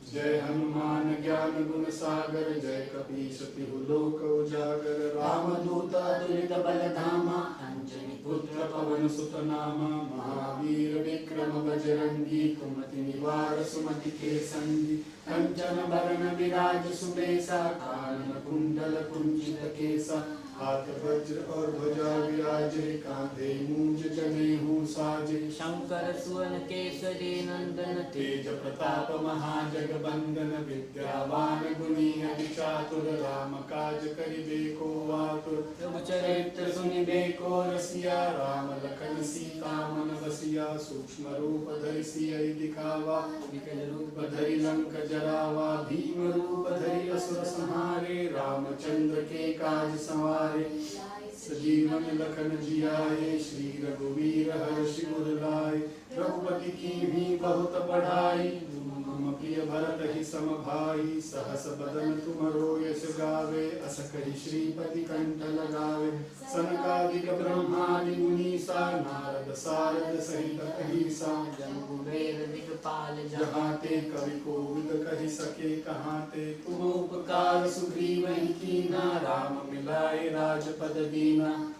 जय हनुमान ज्ञान गुण सागर, जय कपीश तिहु लोक उजागर. रामदूत अतुलित बल धामा, अंजनी पुत्र पवन सुत नामा. महावीर विक्रम बजरंगी, कुमति निवार सुमति के संगी. कंचन बरन विराज सुबेसा, कानन कुंडल कुंचित केसा. हाथ वज्र और ध्वजा विराजे, कांधे मूंज जनेऊ साजे. शंकर सुवन केसरी नंदन, तेज प्रताप महाजगबंदन. विद्यावान गुणी अति चातुर, राम काज करिबे को आतुर. प्रभु चरित्र सुनिबे को रसिया, राम लखन सीता मन बसिया. सूक्ष्म रूप धरि सियहि दिखावा, विकल रूप धरि लंक जरावा. भीम रूप धरि असुर संहारे, रामचंद्र के काज संवारे. सजीवन लखन जियाए, श्री रघुवीर हर्षि उर लाए. रघुपति की भी बहुत बढ़ाई, तुम प्रिय भरत ही सम भाई, सहस बदन तुमरो यश गावे, अस कहि श्रीपति कंठ लगावे। सनकादिक ब्रह्मादि मुनीसा, नारद सारद सहित अहिसा, जम्बुवेद दिक्पाल जहाँ ते कवि कोविद कहि सके कहाँ ते। तुम उपकार सुग्रीव ही कीना, राम मिलाए राजपद दीना।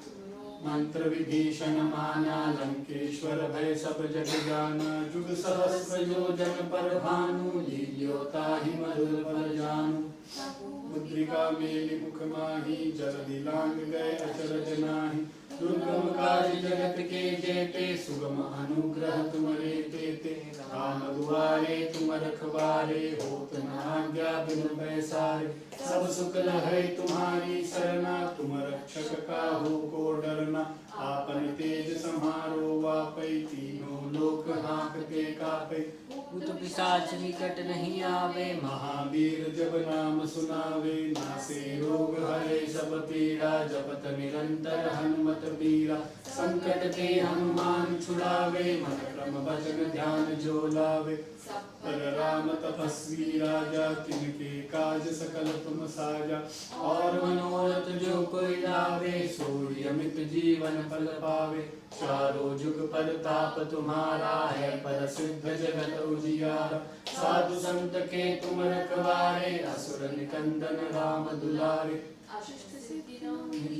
मंत्र विभीषण माना, लंकेश्वर भय सब जग जाना। जुग सहस्र योजन पर भानु, लील्यो ताहि मधुर फल जानू। मुद्रिका मेलि मुख माहि, जलधि लांग गए अचरज नाहि। दुर्गम काज जगत के जेते, सुगम अनुग्रह तुमरे तेते। राम दुआरे तुम रखवारे, होत न आज्ञा बिनु पैसारे। सब सुख लहै तुम्हारी सरना, तुम रक्षक काहू को डरना। आपन तेज सम्हारो वापै, तीनों लोक हाँकते कापै। भूत पिशाच निकट नहीं आवे, महावीर जब नाम सुनावे। नासे रोग हरे सब पीड़ा, जपत निरंतर हनुमत बीरा। संकट ते हनुमान छुड़ावे, मन क्रम भजन ध्यान जो लावे। पर राम तपस्वी राजा, तिनके काज सकल तुम साजा। और मनोरथ जो कोई लावे, सोई अमित जीवन फल पावे। चारों जुग परताप तुम्हारा है, प्रसिद्ध जगत उजियारा। साधु संत के तुम रखवारे, असुर निकंदन राम दुलारे।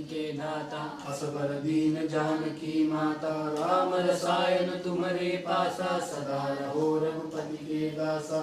के दाता असबर दीन जानकी माता, राम रसायन तुम्हारे पासा। सदा रहो रघुपति के दासा,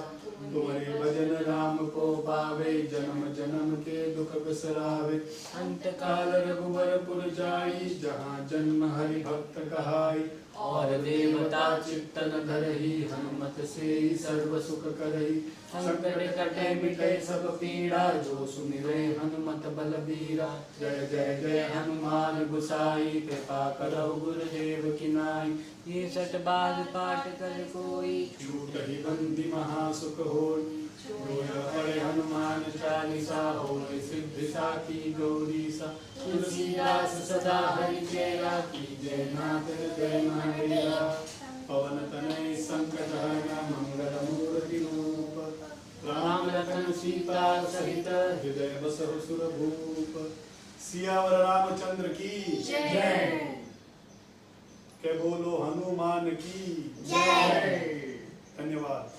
तुम्हारे भजन राम को पावे। जन्म जन्म के दुख बिसरावे। अंत काल रघुबर पुर जाई, जहाँ जन्म हरि भक्त कहाई। और देवता चित्तन धरहि, हनुमत से सर्व सुख करहि। संकट कटे मिटे सब पीड़ा, जो सुमिरै हनुमत बलबीरा। जय जय जय हनुमान गुसाई, कृपा करहु गुरुदेव की नाई। ये सठ बार पाठ कर कोई, छूट ही बंदी महासुख होई। जो न पढ़े हनुमान चालीसा, होय सिद्धि साखी गौरीसा। तुलसीदास सदा हरि चेरा, कीजय नाथ हृदय महावीरा। पवन तनय संकट हरना, मंगल मूर्ति रूप। राम लखन सीता सहित, हृदय बसहु सुर भूप। सियावर रामचंद्र की जय। के बोलो हनुमान की जय। धन्यवाद।